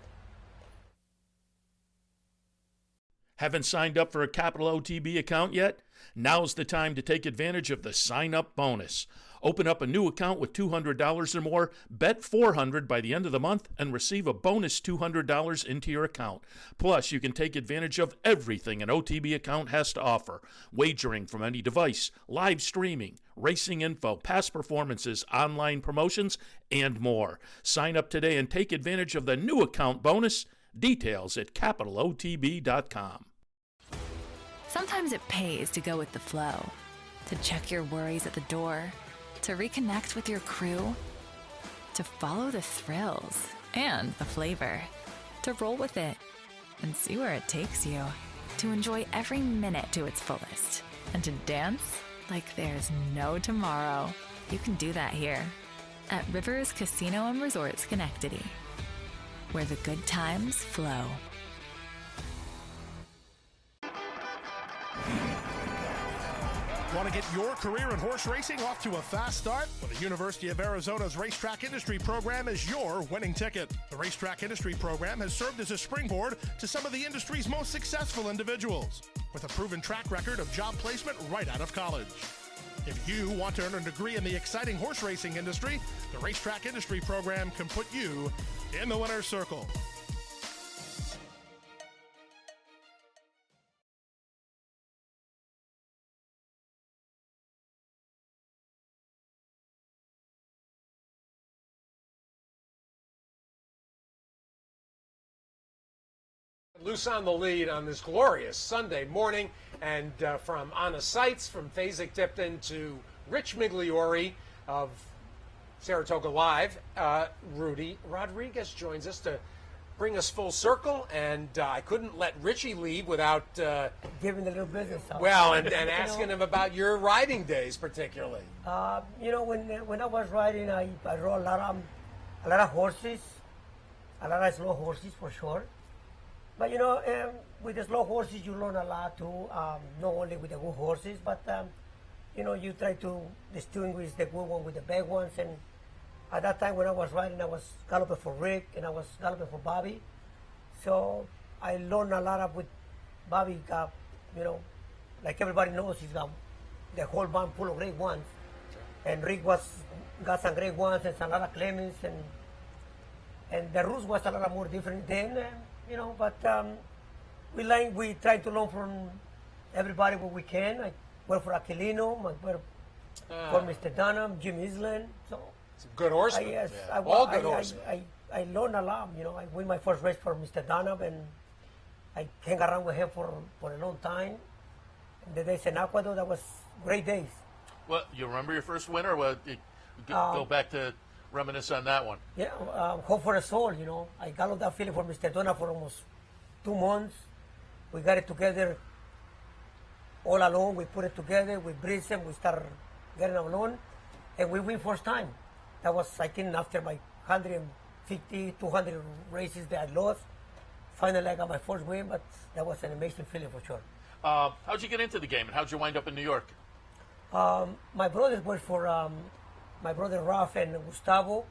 Haven't signed up for a Capital OTB account yet? Now's the time to take advantage of the sign-up bonus. Open up a new account with $200 or more, bet $400 by the end of the month, and receive a bonus $200 into your account. Plus, you can take advantage of everything an OTB account has to offer. Wagering from any device, live streaming, racing info, past performances, online promotions, and more. Sign up today and take advantage of the new account bonus. Details at capitalotb.com. Sometimes it pays to go with the flow, to check your worries at the door, to reconnect with your crew, to follow the thrills and the flavor, to roll with it and see where it takes you, to enjoy every minute to its fullest, and to dance like there's no tomorrow. You can do that here at Rivers Casino and Resort Schenectady, where the good times flow. Want to get your career in horse racing off to a fast start? Well, the University of Arizona's Racetrack Industry Program is your winning ticket. The Racetrack Industry Program has served as a springboard to some of the industry's most successful individuals, with a proven track record of job placement right out of college. If you want to earn a degree in the exciting horse racing industry, the Racetrack Industry Program can put you in the winner's circle. Loose on the lead on this glorious Sunday morning, and from Anna Seitz from Fasig-Tipton to Rich Migliore of Saratoga Live, Rudy Rodriguez joins us to bring us full circle, and I couldn't let Richie leave without giving a little business. Well, and asking him about your riding days particularly. When I was riding, I rode a lot of horses, a lot of slow horses for sure. But with the slow horses, you learn a lot too. Not only with the good horses, but you try to distinguish the good one with the bad ones. And at that time when I was riding, I was galloping for Rick and I was galloping for Bobby. So I learned a lot with Bobby. Got, like everybody knows, he's got the whole band full of great ones. And Rick got some great ones and some lot of Clemens, and the rules was a lot more different then. But we try to learn from everybody what we can. I work for Aquilino, I work for Mr. Dunham, Jim Island. So it's a good horseman. Yes, all good horsemen. I learned a lot. I win my first race for Mr. Dunham, and I hang around with him for a long time. And the days in Ecuador, that was great days. Well, you remember your first winner? Well, go back to reminisce on that one. Yeah, Hope for a Soul, I galloped that filly for Mr. Donna for almost 2 months. We got it together all alone. We put it together, we breathed them, we started getting alone, and we win first time. That was, I think, after my 150, 200 races that I lost. Finally, I got my first win, but that was an amazing feeling for sure. How'd you get into the game, and how'd you wind up in New York? My brothers worked for my brother Ralph and Gustavo.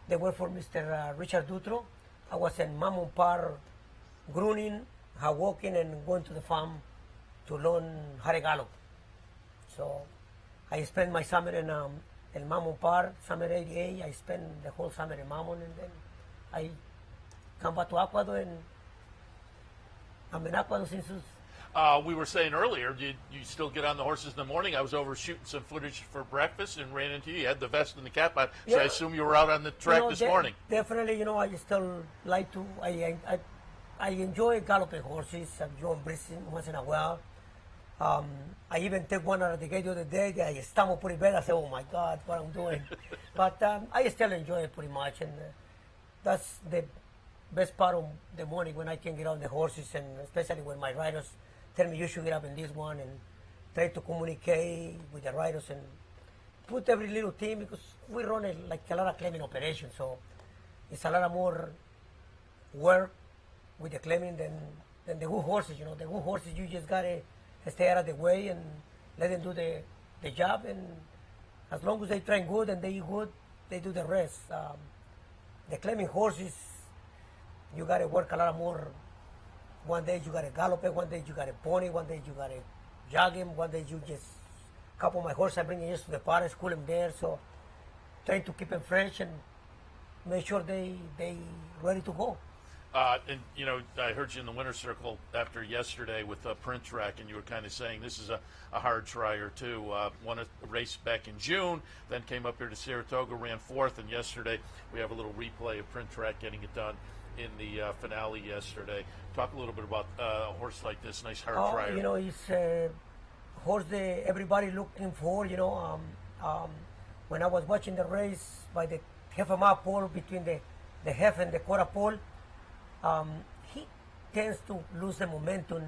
They worked for Mr. Richard Dutro. I was in Mom and Par grooming, walking, and going to the farm to learn how to gallop. So I spent my summer in Mom and Par, summer 88. I spent the whole summer in Mammon, and then I come back to Ecuador, and I'm in Ecuador since. We were saying earlier, you still get on the horses in the morning. I was over shooting some footage for breakfast and ran into you. You had the vest and the cap on, so Yeah. I assume you were out on the track this morning. Definitely, I still like to. I enjoy galloping horses. I enjoy breezing once in a while. I even took one out of the gate the other day. I stumbled pretty bad. I said, "Oh my God, what I'm doing!" But I still enjoy it pretty much, and that's the best part of the morning when I can get on the horses, and especially when my riders tell me you should get up in this one, and try to communicate with the riders and put every little thing, because we run like a lot of claiming operations, so it's a lot of more work with the claiming than the good horses. The good horses, you just gotta stay out of the way and let them do the job, and as long as they train good and they eat good, they do the rest. The claiming horses, you gotta work a lot more. One day you gotta gallop it, one day you gotta pony, one day you gotta jog him, one day you just couple my horse, I bring him to the park, school him there, so trying to keep him fresh and make sure they ready to go. And I heard you in the winner's circle after yesterday with Print Track, and you were kind of saying this is a hard trier too. Won a race back in June, then came up here to Saratoga, ran fourth, and yesterday we have a little replay of Print Track getting it done in the finale yesterday. Talk a little bit about a horse like this, nice hard trier. It's a horse that everybody looking for. When I was watching the race by the half a mile pole between the half and the quarter pole, he tends to lose the momentum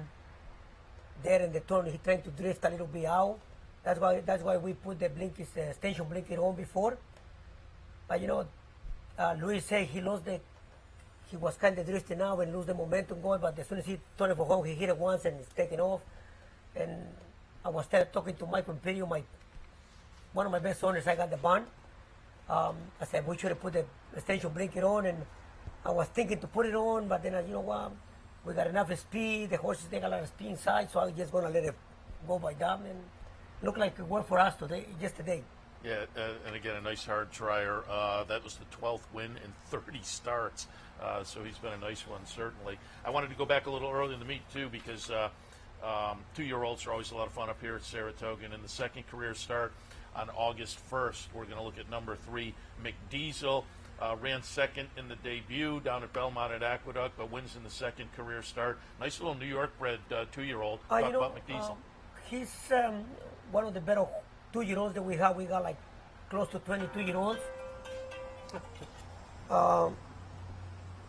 there in the turn. He trying to drift a little bit out. That's why we put the blinkers, extension blinker on before. But Luis said he was kind of drifting out and lose the momentum going, but as soon as he turned it for home, he hit it once and it's taken off. And I was talking to Mike Imperio, one of my best owners. I got the bond. I said, we should have put the extension blinker on, and I was thinking to put it on, but then, what, we got enough speed, the horses take a lot of speed inside, so I'm just going to let it go by them, and look like it worked for us yesterday. Yeah, and again, a nice hard trier. That was the 12th win in 30 starts, so he's been a nice one, certainly. I wanted to go back a little early in the meet, too, because 2-year-olds are always a lot of fun up here at Saratoga, and in the second career start on August 1st, we're going to look at number 3, McDiesel. Ran second in the debut down at Belmont at Aqueduct, but wins in the second career start. Nice little New York bred 2-year-old. Talk about McDiesel. He's one of the better 2-year-olds that we have. We got like close to 22-year-olds.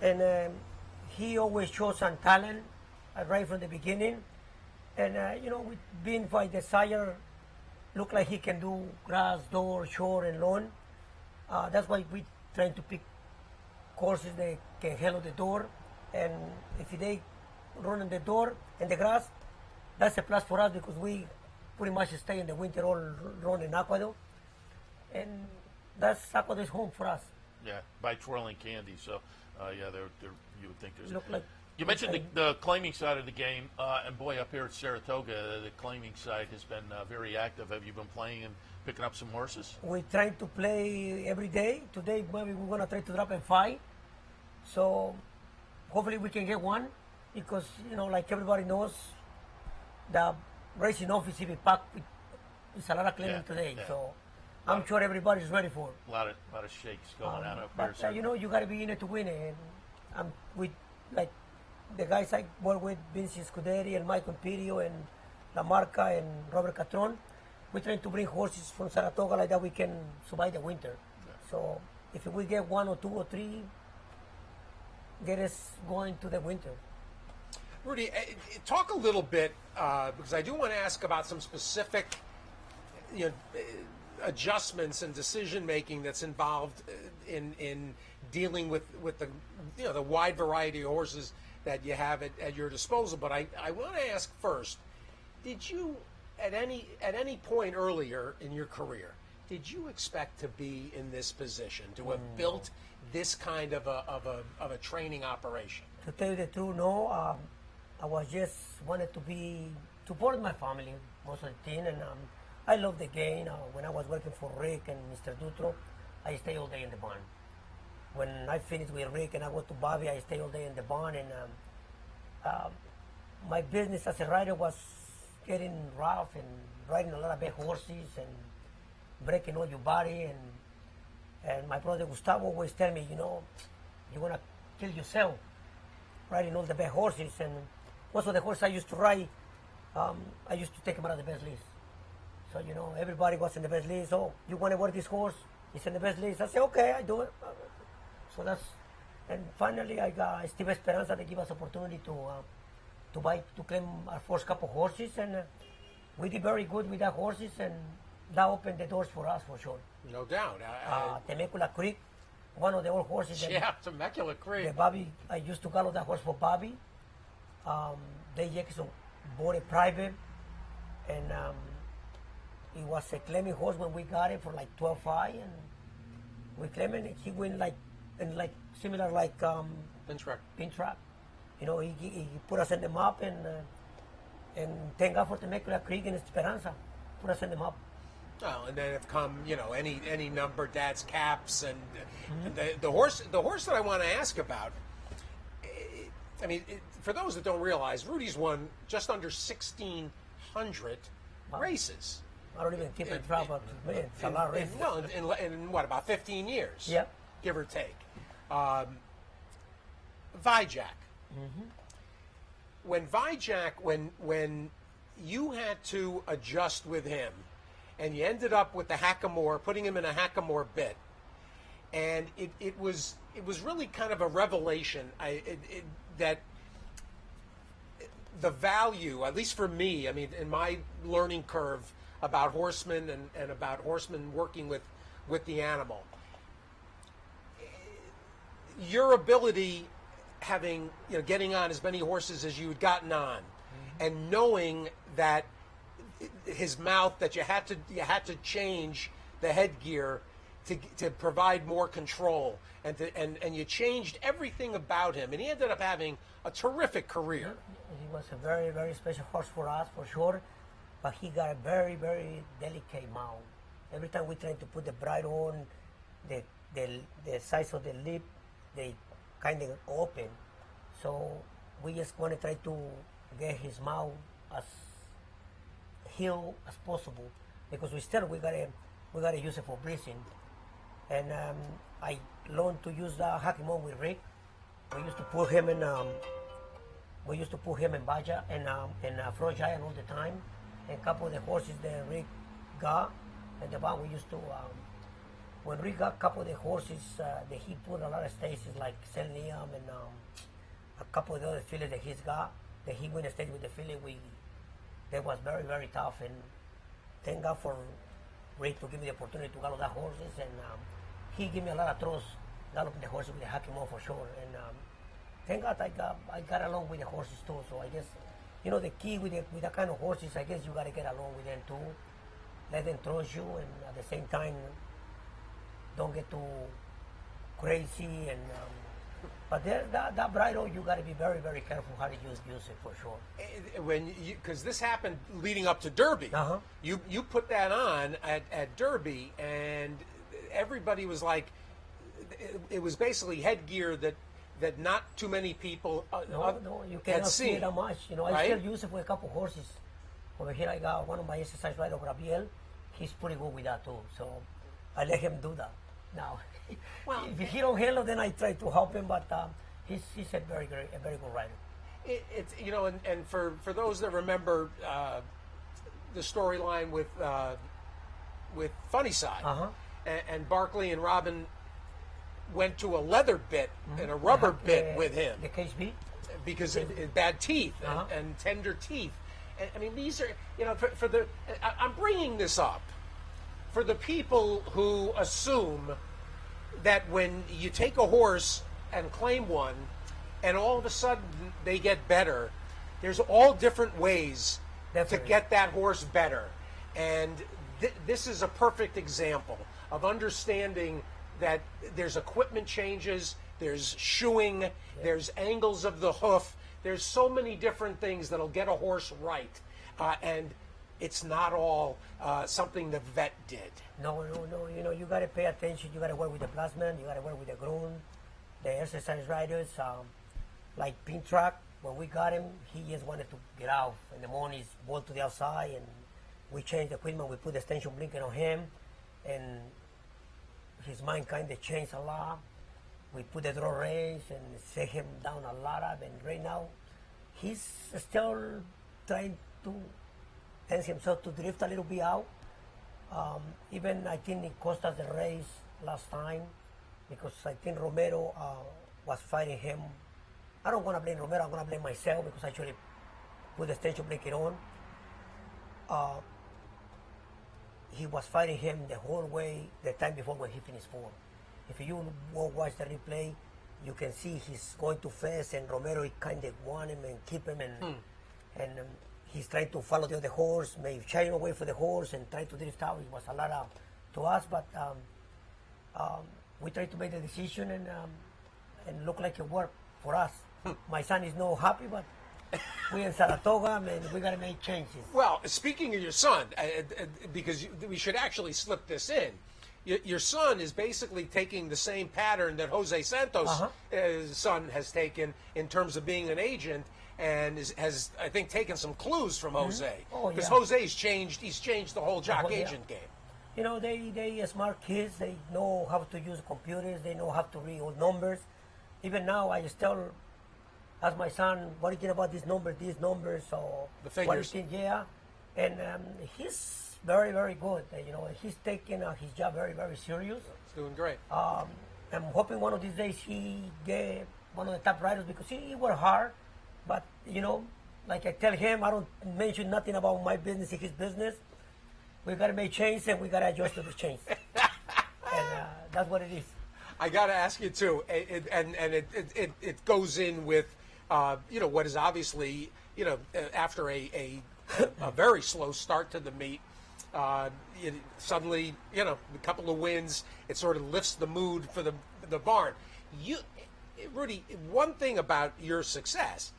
And he always shows some talent right from the beginning. And, with being by the sire, look like he can do grass, door, shore, and lawn. That's why we trying to pick courses that can handle the door, and if they run in the door and the grass, that's a plus for us, because we pretty much stay in the winter all run in Ecuador, and that's Ecuador's home for us. Yeah, by Twirling Candy. So, you would think there's. Look like. You mentioned the claiming side of the game, and boy, up here at Saratoga, the claiming side has been very active. Have you been playing and picking up some horses? We try to play every day. Today, maybe we're going to try to drop and fight. So, hopefully we can get one, because, like everybody knows, the racing office is packed with a lot of claiming today. Yeah. So, I'm sure everybody's ready for it. A lot of shakes going on up but, here. You got to be in it to win it. And with, like, the guys I work with, Vinci Scuderi and Michael Imperio and La Marca and Robert Catron, we're trying to bring horses from Saratoga like that we can survive the winter. Yeah. So if we get 1 or 2 or 3, get us going to the winter. Rudy, talk a little bit, because I do want to ask about some specific adjustments and decision making that's involved in dealing with the the wide variety of horses that you have at your disposal. But I want to ask first, did you at any point earlier in your career, did you expect to be in this position, to have built this kind of a training operation? To tell you the truth, no. I was just wanted to support my family most of the time, and I love the game. When I was working for Rick and Mr. Dutro, I stay all day in the barn. When I finish with Rick and I go to Bobby, I stay all day in the barn. And my business as a rider was getting rough and riding a lot of big horses and breaking all your body. And my brother Gustavo always tell me, you're gonna kill yourself riding all the big horses. And most of the horses I used to ride, I used to take them out of the best list. So, everybody was in the best list. Oh, you want to work this horse? It's in the best list. I say, okay, I do it. So and finally I got Steve Esperanza. They give us opportunity to claim our first couple horses, and we did very good with that horses, and that opened the doors for us for sure. No doubt. Temecula Creek, one of the old horses. Yeah, Temecula Creek. Bobby, I used to gallop that horse for Bobby. They Jackson bought it private, and it was a claiming horse when we got it for like 12.5, and we claimed it. He went similar like pin track. He put us in the map, and thank God for Temecula Creek and Esperanza put us in the map. Well, and then have come, any number, Dad's Caps, and the horse that I want to ask about. I mean, for those that don't realize, Rudy's won just under 1,600 races. I don't even keep it track, but it's a lot of races. Well, in what, about 15 years? Yeah. Give or take. Vijack. When Vijack, when you had to adjust with him, and you ended up with the Hackamore, putting him in a Hackamore bit, and it was really kind of a revelation that the value, at least for me, I mean, in my learning curve about horsemen and about horsemen working with the animal, your ability getting on as many horses as you had gotten on, and knowing that his mouth, that you had to change the headgear to provide more control, and you changed everything about him, and he ended up having a terrific career. He was a very, very special horse for us, for sure, but he got a very, very delicate mouth. Every time we tried to put the bridle on, the size of the lip, they kind of open. So we just want to try to get his mouth as healed as possible, because we gotta use it for breathing. And I learned to use the Hackamore with Rick. We used to put him in Baja and Fro Giant all the time. And a couple of the horses that Rick got at the barn, we used to. When Rick got a couple of the horses that he put a lot of stages like Selenium and a couple of the other fillies that he's got, that he went a stage with the filly, that was very, very tough. And thank God for Rick to give me the opportunity to gallop that horses, and he gave me a lot of trust galloping the horses with the Hackamore for sure. And thank God I got along with the horses too. So I guess, the key with that kind of horses, I guess you got to get along with them too. Let them trust you, and at the same time, don't get too crazy. And but that bridle, you got to be very, very careful how to use it for sure. Because this happened leading up to Derby. You put that on at Derby, and everybody was like, it was basically headgear that not too many people no, you cannot see it that much. I right? still use it for a couple horses. Over here I got one of my exercise rider, Gabriel. He's pretty good with that too. So I let him do that. Now, well, if he don't handle, then I try to help him. But he's a very good rider. It's and for those that remember the storyline with Funny Side, and Barkley and Robin went to a leather bit and a rubber bit with him. The case beat? Because it bad teeth and tender teeth. And, I mean, these are, for the. I'm bringing this up for the people who assume that when you take a horse and claim one, and all of a sudden they get better, there's all different ways to get that horse better. And this is a perfect example of understanding that there's equipment changes, there's shoeing, there's angles of the hoof, there's so many different things that'll get a horse right. And it's not all something the vet did. No. You know, you got to pay attention. You got to work with the plasman. You got to work with the groom, the exercise riders. Like Pin Track, when we got him, he just wanted to get out in the mornings, bolt to the outside, and we changed the equipment. We put the extension blinker on him, and his mind kind of changed a lot. We put the draw race and set him down a lot of, and right now, he's still trying to tense himself to drift a little bit out. Even I think it cost us the race last time because I think Romero was fighting him. I don't want to blame Romero, I'm going to blame myself because I actually put the extension blinker on. He was fighting him the whole way the time before when he finished fourth. If you watch the replay, you can see he's going too fast and Romero kind of won him and keep him and he's trying to follow the other horse, maybe shying away for the horse and trying to drift out. It was a lot to us, but we tried to make the decision and look like it worked for us. My son is not happy, but we in Saratoga, and we got to make changes. Well, speaking of your son, because we should actually slip this in, your son is basically taking the same pattern that Jose Santos' son has taken in terms of being an agent, and has I think taken some clues from Jose. Because Jose's changed. He's changed the whole jock agent game. You know, they are smart kids. They know how to use computers. They know how to read old numbers. Even now, I still ask my son, what do you think about these numbers, or the figures. What do you think? Yeah, and he's very, very good. You know, he's taking his job very, very serious. He's doing great. I'm hoping one of these days he get one of the top riders because he worked hard. But you know, like I tell him, I don't mention nothing about my business in his business. We gotta make change and we gotta adjust to the change, and that's what it is. I got to ask you too, it goes in with, you know, what is obviously, you know, after a very slow start to the meet, suddenly, you know, a couple of wins, it sort of lifts the mood for the barn. Rudy, one thing about your success,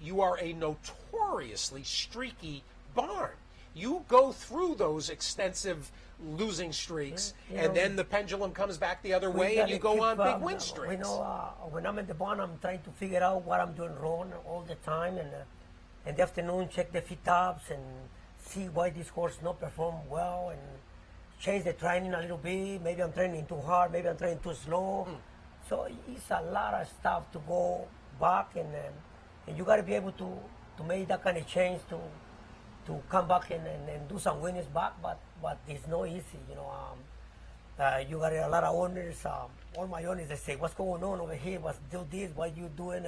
you are a notoriously streaky barn. You go through those extensive losing streaks, and then the pendulum comes back the other way, and you go on big win streaks. You know, when I'm in the barn, I'm trying to figure out what I'm doing wrong all the time, and in the afternoon, check the feet ups and see why this horse not perform well, and change the training a little bit. Maybe I'm training too hard, maybe I'm training too slow. So it's a lot of stuff to go back, and you got to be able to make that kind of change to come back and do some winnings back, but it's not easy, you know. You got a lot of owners. All my owners, they say, "What's going on over here? What's do this? What you doing?"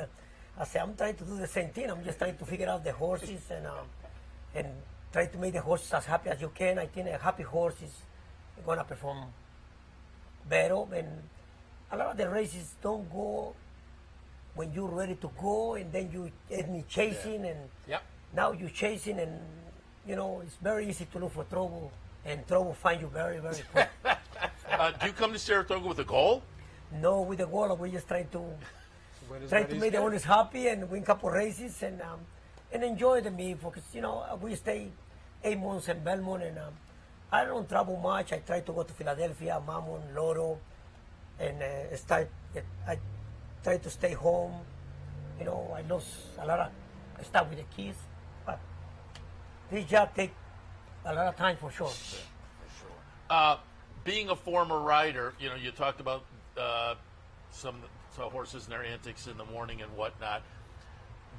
I say, "I'm trying to do the same thing. I'm just trying to figure out the horses and try to make the horses as happy as you can. I think a happy horse is gonna perform better. And a lot of the races don't go when you're ready to go, and then you end me chasing, and now you're chasing, and you know, it's very easy to look for trouble, and trouble find you very, very quick." Do you come to Saratoga with a goal? No, with the goal, we're just trying to make the owners happy and win a couple races and enjoy the meet, because you know we stay 8 months in Belmont, and I don't travel much. I try to go to Philadelphia, Mammon, Loro, and I try to stay home. You know, I lost a lot of stuff with the kids, but this job takes a lot of time for sure. Being a former rider, you know, you talked about some horses and their antics in the morning and whatnot.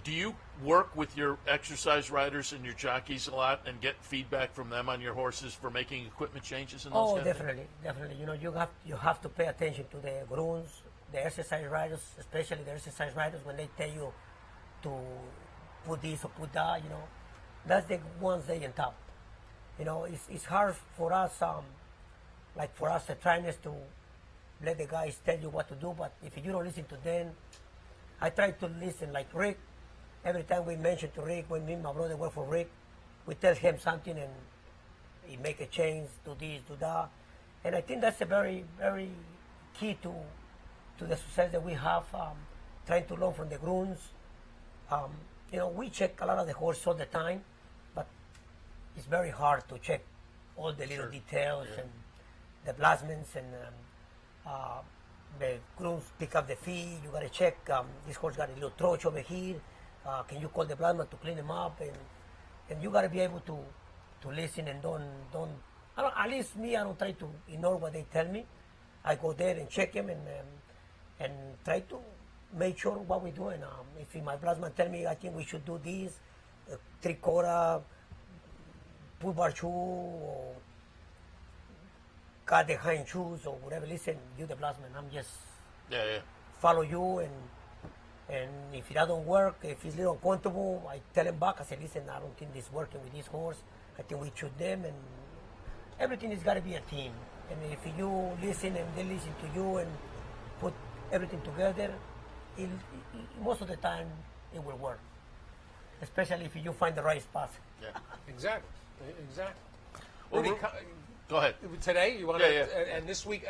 Do you work with your exercise riders and your jockeys a lot and get feedback from them on your horses for making equipment changes and those kind definitely. You know, you have to pay attention to the grooms, the exercise riders, especially the exercise riders, when they tell you to put this or put that. You know, that's the ones they on top. You know, it's hard for us like for us, the trainers to let the guys tell you what to do. But if you don't listen to them, I try to listen. Like Rick, every time we mention to Rick, when me and my brother work for Rick, we tell him something and he make a change, do this, do that. And I think that's a very, very key to the success that we have, trying to learn from the grooms. You know, we check a lot of the horses all the time, but it's very hard to check all the little details and the blasments and the grooms pick up the feet. You got to check, this horse got a little troch over here. Can you call the blasman to clean him up? And you got to be able to listen and don't at least me, I don't try to ignore what they tell me. I go there and check him and try to make sure what we're doing. If my plasma tell me I think we should do this, 3/4, pull bar shoe, or cut the hind shoes, or whatever, listen, you the plasma, I'm just follow you, and if it doesn't work, if it's a little uncomfortable, I tell him back, I say, listen, I don't think this is working with this horse, I think we shoot them, and everything has got to be a team. And if you listen and they listen to you and put everything together, most of the time it will work. Especially if you find the right spot. Yeah. Exactly. Well, Rudy, go ahead. Today, you want to, and this week,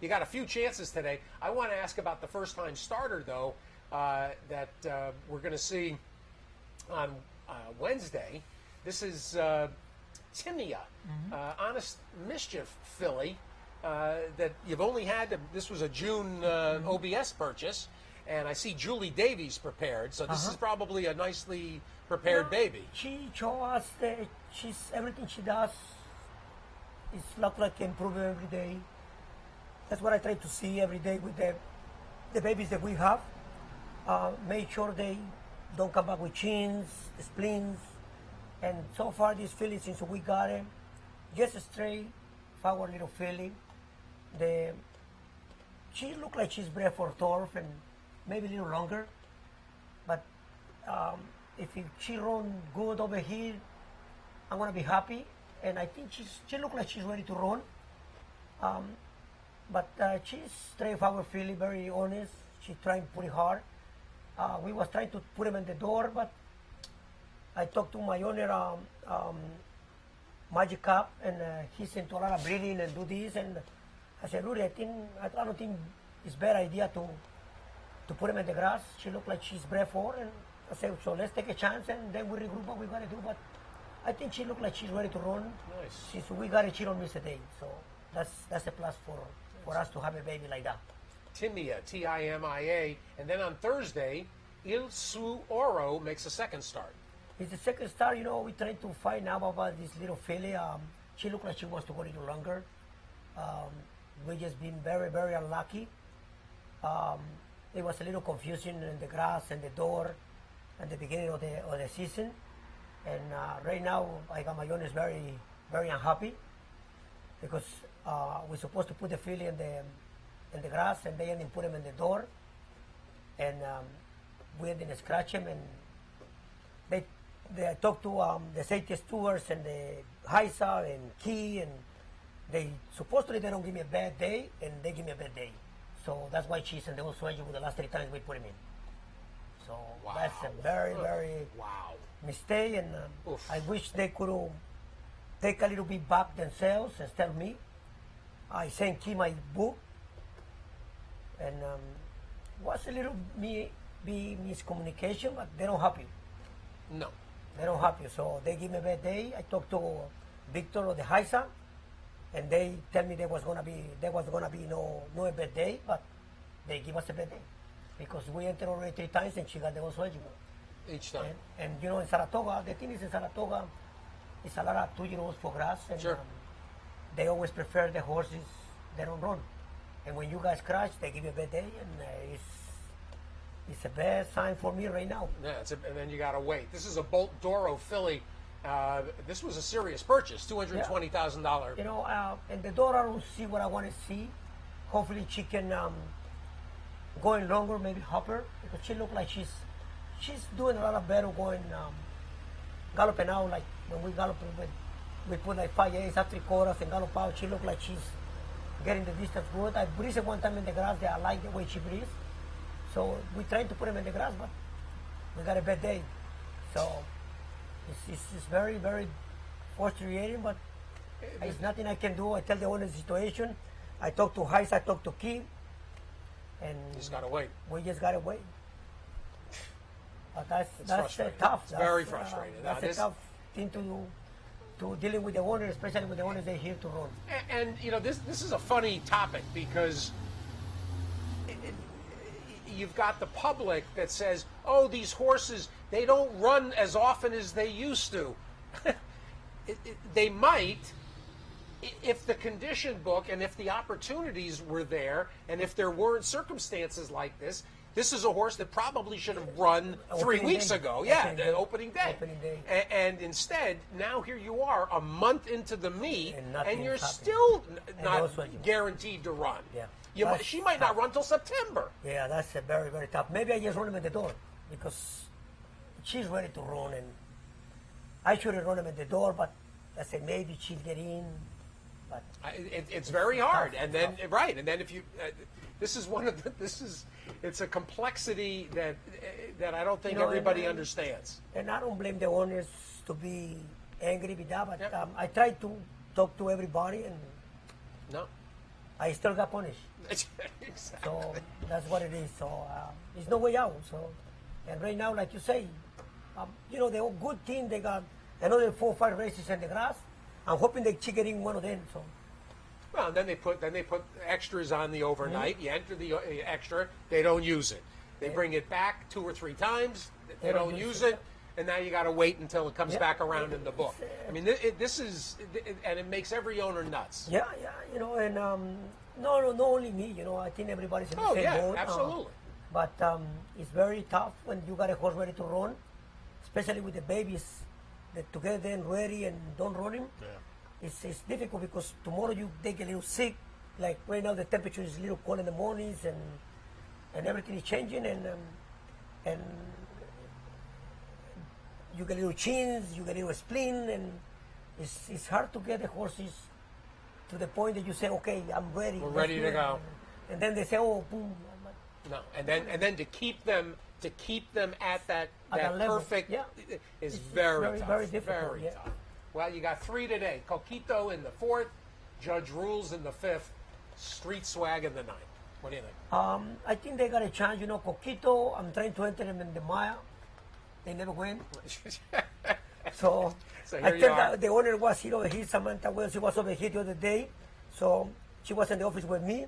you got a few chances today. I want to ask about the first-time starter, though, that we're going to see on Wednesday. This is Timia, Honest Mischief filly that you've only had. This was a June OBS purchase, and I see Julie Davies prepared. So this is probably a nicely prepared baby. She shows us that everything she does is look like improving every day. That's what I try to see every day with the babies that we have. Make sure they don't come back with chins, spleens. And so far, this filly, since we got him, just straight forward little filly. She looked like she's bred for turf and maybe a little longer. But if she run good over here, I'm gonna be happy. And I think she looked like she's ready to run. But she's straightforward filly, very honest. She's trying pretty hard. We was trying to put him in the door, but I talked to my owner, Magic Cup, and he's into a lot of breeding and do this. And I said, Rudy, I don't think it's a bad idea to put him in the grass. She looked like she's bred for, and I said, so let's take a chance and then we regroup what we're gonna do. But I think she looked like she's ready to run. Nice. Since we got it, she don't miss a day. So that's a plus for us to have a baby like that. Timia, Timia, and then on Thursday, Il Su Oro makes a second start. It's the second start, we trying to find out about this little filly. She looked like she wants to go a little longer. We just been very, very unlucky. It was a little confusing in the grass and the door at the beginning of the season. And right now, I got my owners very, very unhappy because we're supposed to put the filly in the grass and they didn't put him in the door. And we didn't scratch him, and they talked to the safety stewards and the Heisa and Key, and supposedly they don't give me a bad day, and they give me a bad day. So that's why she's in the old with the last 3 times we put him in. So that's a very, very mistake, and I wish they could take a little bit back themselves and tell me. I sent Key my book, and was a little miscommunication, but they don't help you. No. They don't help you, so they give me a bad day. I talked to Victor or the Heisa, and they tell me there was gonna be no a bad day, but they give us a bad day because we entered already 3 times and she got the most eligible. Each time. And in Saratoga, the thing is in Saratoga, it's a lot of 2-year-olds for grass, and they always prefer the horses that don't run. And when you guys crash, they give you a bad day, and it's a bad sign for me right now. Yeah, and then you got to wait. This is a Bolt Doro filly. This was a serious purchase, $220,000. And the door, I don't see what I want to see. Hopefully she can go in longer, maybe hopper, because she looks like she's doing a lot of better going galloping out, like when we galloping with we put like 5 eighths, 3/4, and gallop out. She looked like she's getting the distance good. I breathed one time in the grass. I like the way she breathes. So we tried to put him in the grass, but we got a bad day. So it's very, very frustrating, but there's nothing I can do. I tell the owner the situation. I talk to Heiss, I talk to Key, and Just gotta wait. we just gotta wait. But that's frustrating. tough. It's very frustrating. That's Now, a tough thing to do, to dealing with the owner, especially with the owners they're here to run. And you know, this is a funny topic because you've got the public that says, "Oh, these horses, they don't run as often as they used to." They might, if the condition book and if the opportunities were there, and if there weren't circumstances like this. This is a horse that probably should have run 3 weeks ago. Yeah, the opening day. And instead, now here you are, a month into the meet, and you're still not guaranteed to run. Yeah. She might not run till September. Yeah, that's a very, very tough. Maybe I just run him at the door because she's ready to run, and I should have run him at the door, but I said maybe she'll get in. But it's very hard, and then and then if you, this is one of the, it's a complexity that I don't think everybody understands. And I don't blame the owners to be angry with that, but I try to talk to everybody, and I still got punished. Exactly. So that's what it is. So there's no way out. So, and right now, like you say, the good team, they got another 4 or 5 races in the grass. I'm hoping they she get in one of them. So. Well, then they put extras on the overnight. You enter the extra, they don't use it. They bring it back 2 or 3 times. They don't use it, and now you got to wait until it comes back around in the book. I mean, this is, and it makes every owner nuts. Yeah, and not only me. I think everybody's in the same boat. Absolutely. But it's very tough when you got a horse ready to run, especially with the babies that to get them ready and don't run him. Yeah. It's difficult because tomorrow you get a little sick. Like right now, the temperature is a little cold in the mornings, and everything is changing, and you get little chins, you get little spleen, and it's hard to get the horses to the point that you say, okay, I'm ready. We're ready to go. And then they say, oh, boom. No, and then to keep them at that perfect is very tough. Very difficult. Very tough. Well, you got 3 today. Coquito in the 4th, Judge Rules in the 5th, Street Swag in the 9th. What do you think? I think they got a chance. Coquito, I'm trying to enter them in the Maya. They never win. So I think the owner was here over here, Samantha Wells. She was over here the other day. So she was in the office with me.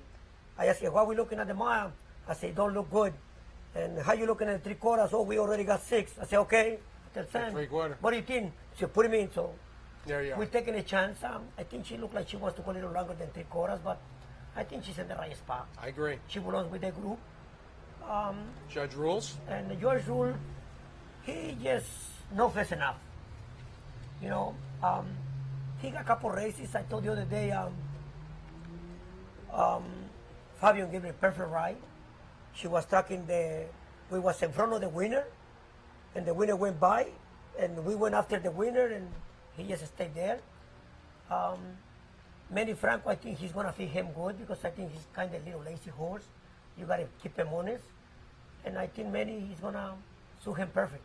I asked her, why are we looking at the Maya? I said, don't look good. And how you looking at the 3/4? Oh, we already got 6. I said, okay. I tell Sam, 3/4. What do you think? She put him in. So there you are. We're taking a chance. I think she looked like she wants to go a little longer than 3/4, but I think she's in the right spot. I agree. She belongs with the group. Judge Rules? And Judge Rule, he just not fast enough. He got a couple races. I told the other day, Fabian gave me a perfect ride. She was tracking we was in front of the winner, and the winner went by, and we went after the winner, and he just stayed there. Manny Franco, I think he's going to feed him good because I think he's kind of a little lazy horse. You got to keep him honest. And I think Manny, he's going to suit him perfect.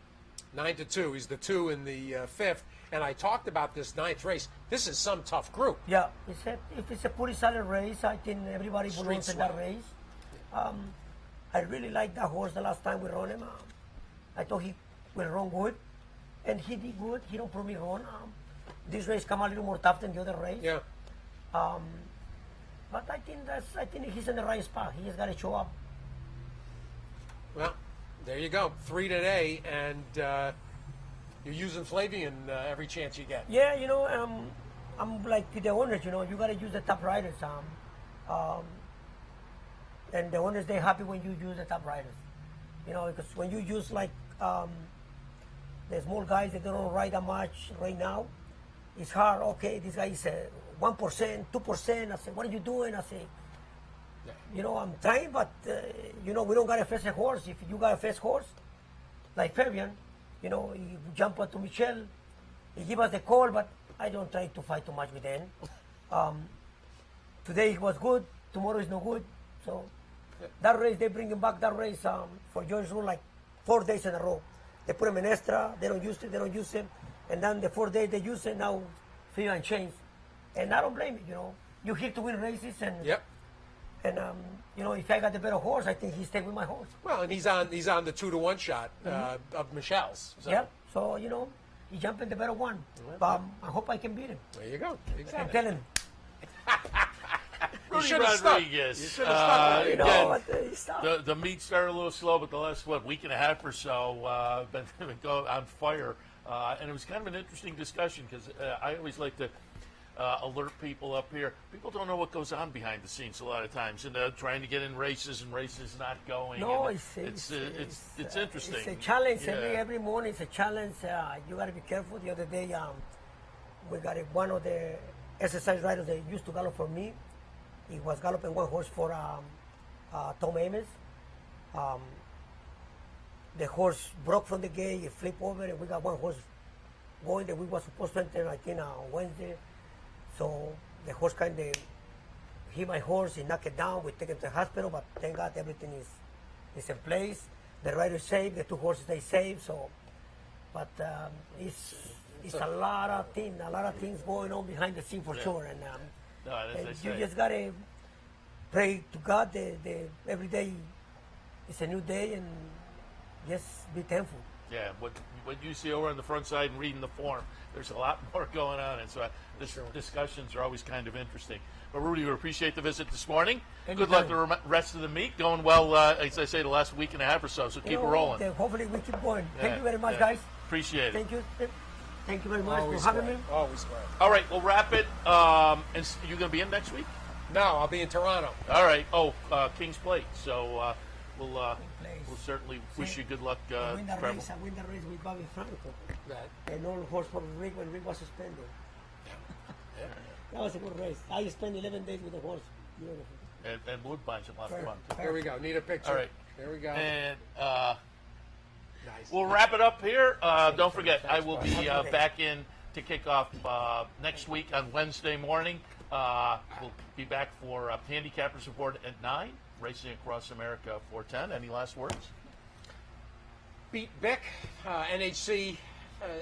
9-2. He's the 2 in the 5th. And I talked about this 9th race. This is some tough group. Yeah. If it's a pretty solid race, I think everybody belongs in that race. I really liked that horse the last time we run him. I thought he will run good. And he did good. He don't prove me wrong. This race come a little more tough than the other race. Yeah. But I think he's in the right spot. He just got to show up. Well, there you go. 3 today, and you're using Flavian every chance you get. Yeah, I'm like the owners. You got to use the top riders. And the owners, they're happy when you use the top riders. Because when you use like the small guys that don't ride that much right now, it's hard. Okay, this guy is 1%, 2%. I say, what are you doing? I say, I'm trying, but we don't got a fast horse. If you got a fast horse, like Fabian, you jump onto Michelle, he give us the call, but I don't try to fight too much with them. Today it was good. Tomorrow is no good. So that race, they bring him back that race for George Rule like 4 days in a row. They put him in extra. They don't use it. They don't use him. And then the 4th day they use it. Now feel and change. And I don't blame it. You know, you're here to win races. And And you know, if I got the better horse, I think he stayed with my horse. Well, and he's on the 2-to-1 shot of Michelle's. So. Yep. So you know, he jumped in the better one. I hope I can beat him. There you go. Exactly. And tell him. Rudy Rodriguez. Rodriguez. You know, but he stopped. The meet started a little slow, but the last week and a half or so been going on fire, and it was kind of an interesting discussion because I always like to alert people up here. People don't know what goes on behind the scenes a lot of times, and trying to get in races and races not going. No, it's interesting. It's a challenge. Yeah. Every morning it's a challenge. You got to be careful. The other day, we got one of the exercise riders that used to gallop for me. He was galloping one horse for Tom Ames. The horse broke from the gate, it flipped over, and we got one horse going that we were supposed to enter, I think, on Wednesday. So the horse kind of hit my horse, he knocked it down, we take him to the hospital, but thank God everything is in place. The rider is safe, the 2 horses, they safe, so, but it's a lot of things going on behind the scene for sure, and you just gotta pray to God every day is a new day, and just be thankful. Yeah, what you see over on the front side and reading the form, there's a lot more going on, and so discussions are always kind of interesting. But Rudy, we appreciate the visit this morning. Good luck the rest of the meet. Going well, as I say, the last week and a half or so. So keep it rolling. Hopefully we keep going. Thank you very much, guys. Appreciate it. Thank you. Thank you very much Always for having glad. me. Always glad. All right, we'll wrap it. And you're going to be in next week? No, I'll be in Toronto. All right. King's Plate. So we'll certainly wish you good luck. I win the race with Bobby Franco. And all horse for Rick when Rick was suspended. That was a good race. I spent 11 days with the horse. Beautiful. And Woodbine's a lot of fun, too. There we go. Need a picture. All right. There we go. And nice. we'll wrap it up here. Don't forget, I will be back in to kick off next week on Wednesday morning. We'll be back for Handicappers Report at 9, racing across America 410. Any last words? Beat Byk, NHC,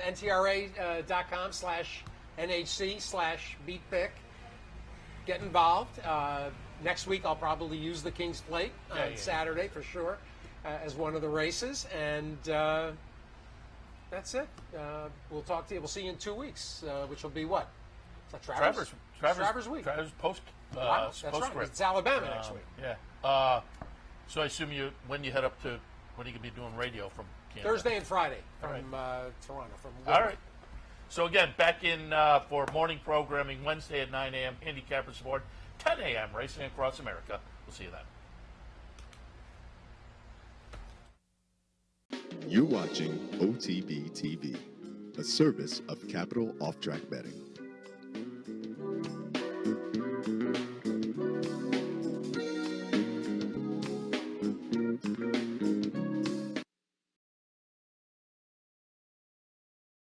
NTRA.com/NHC/Beat Byk. Get involved. Next week I'll probably use the King's Plate on Saturday for sure as one of the races. And that's it. We'll talk to you. We'll see you in 2 weeks, which will be what? Is that Travers week. Travers post. Wow, that's post right. It's Alabama next week. Yeah. So I assume when you head up to, when are you going to be doing radio from Canada? Thursday and Friday from Toronto. All right. So again, back in for morning programming Wednesday at 9 a.m. Handicappers Report, 10 a.m. Racing Across America. We'll see you then. You're watching OTB TV, a service of Capital Off Track Betting.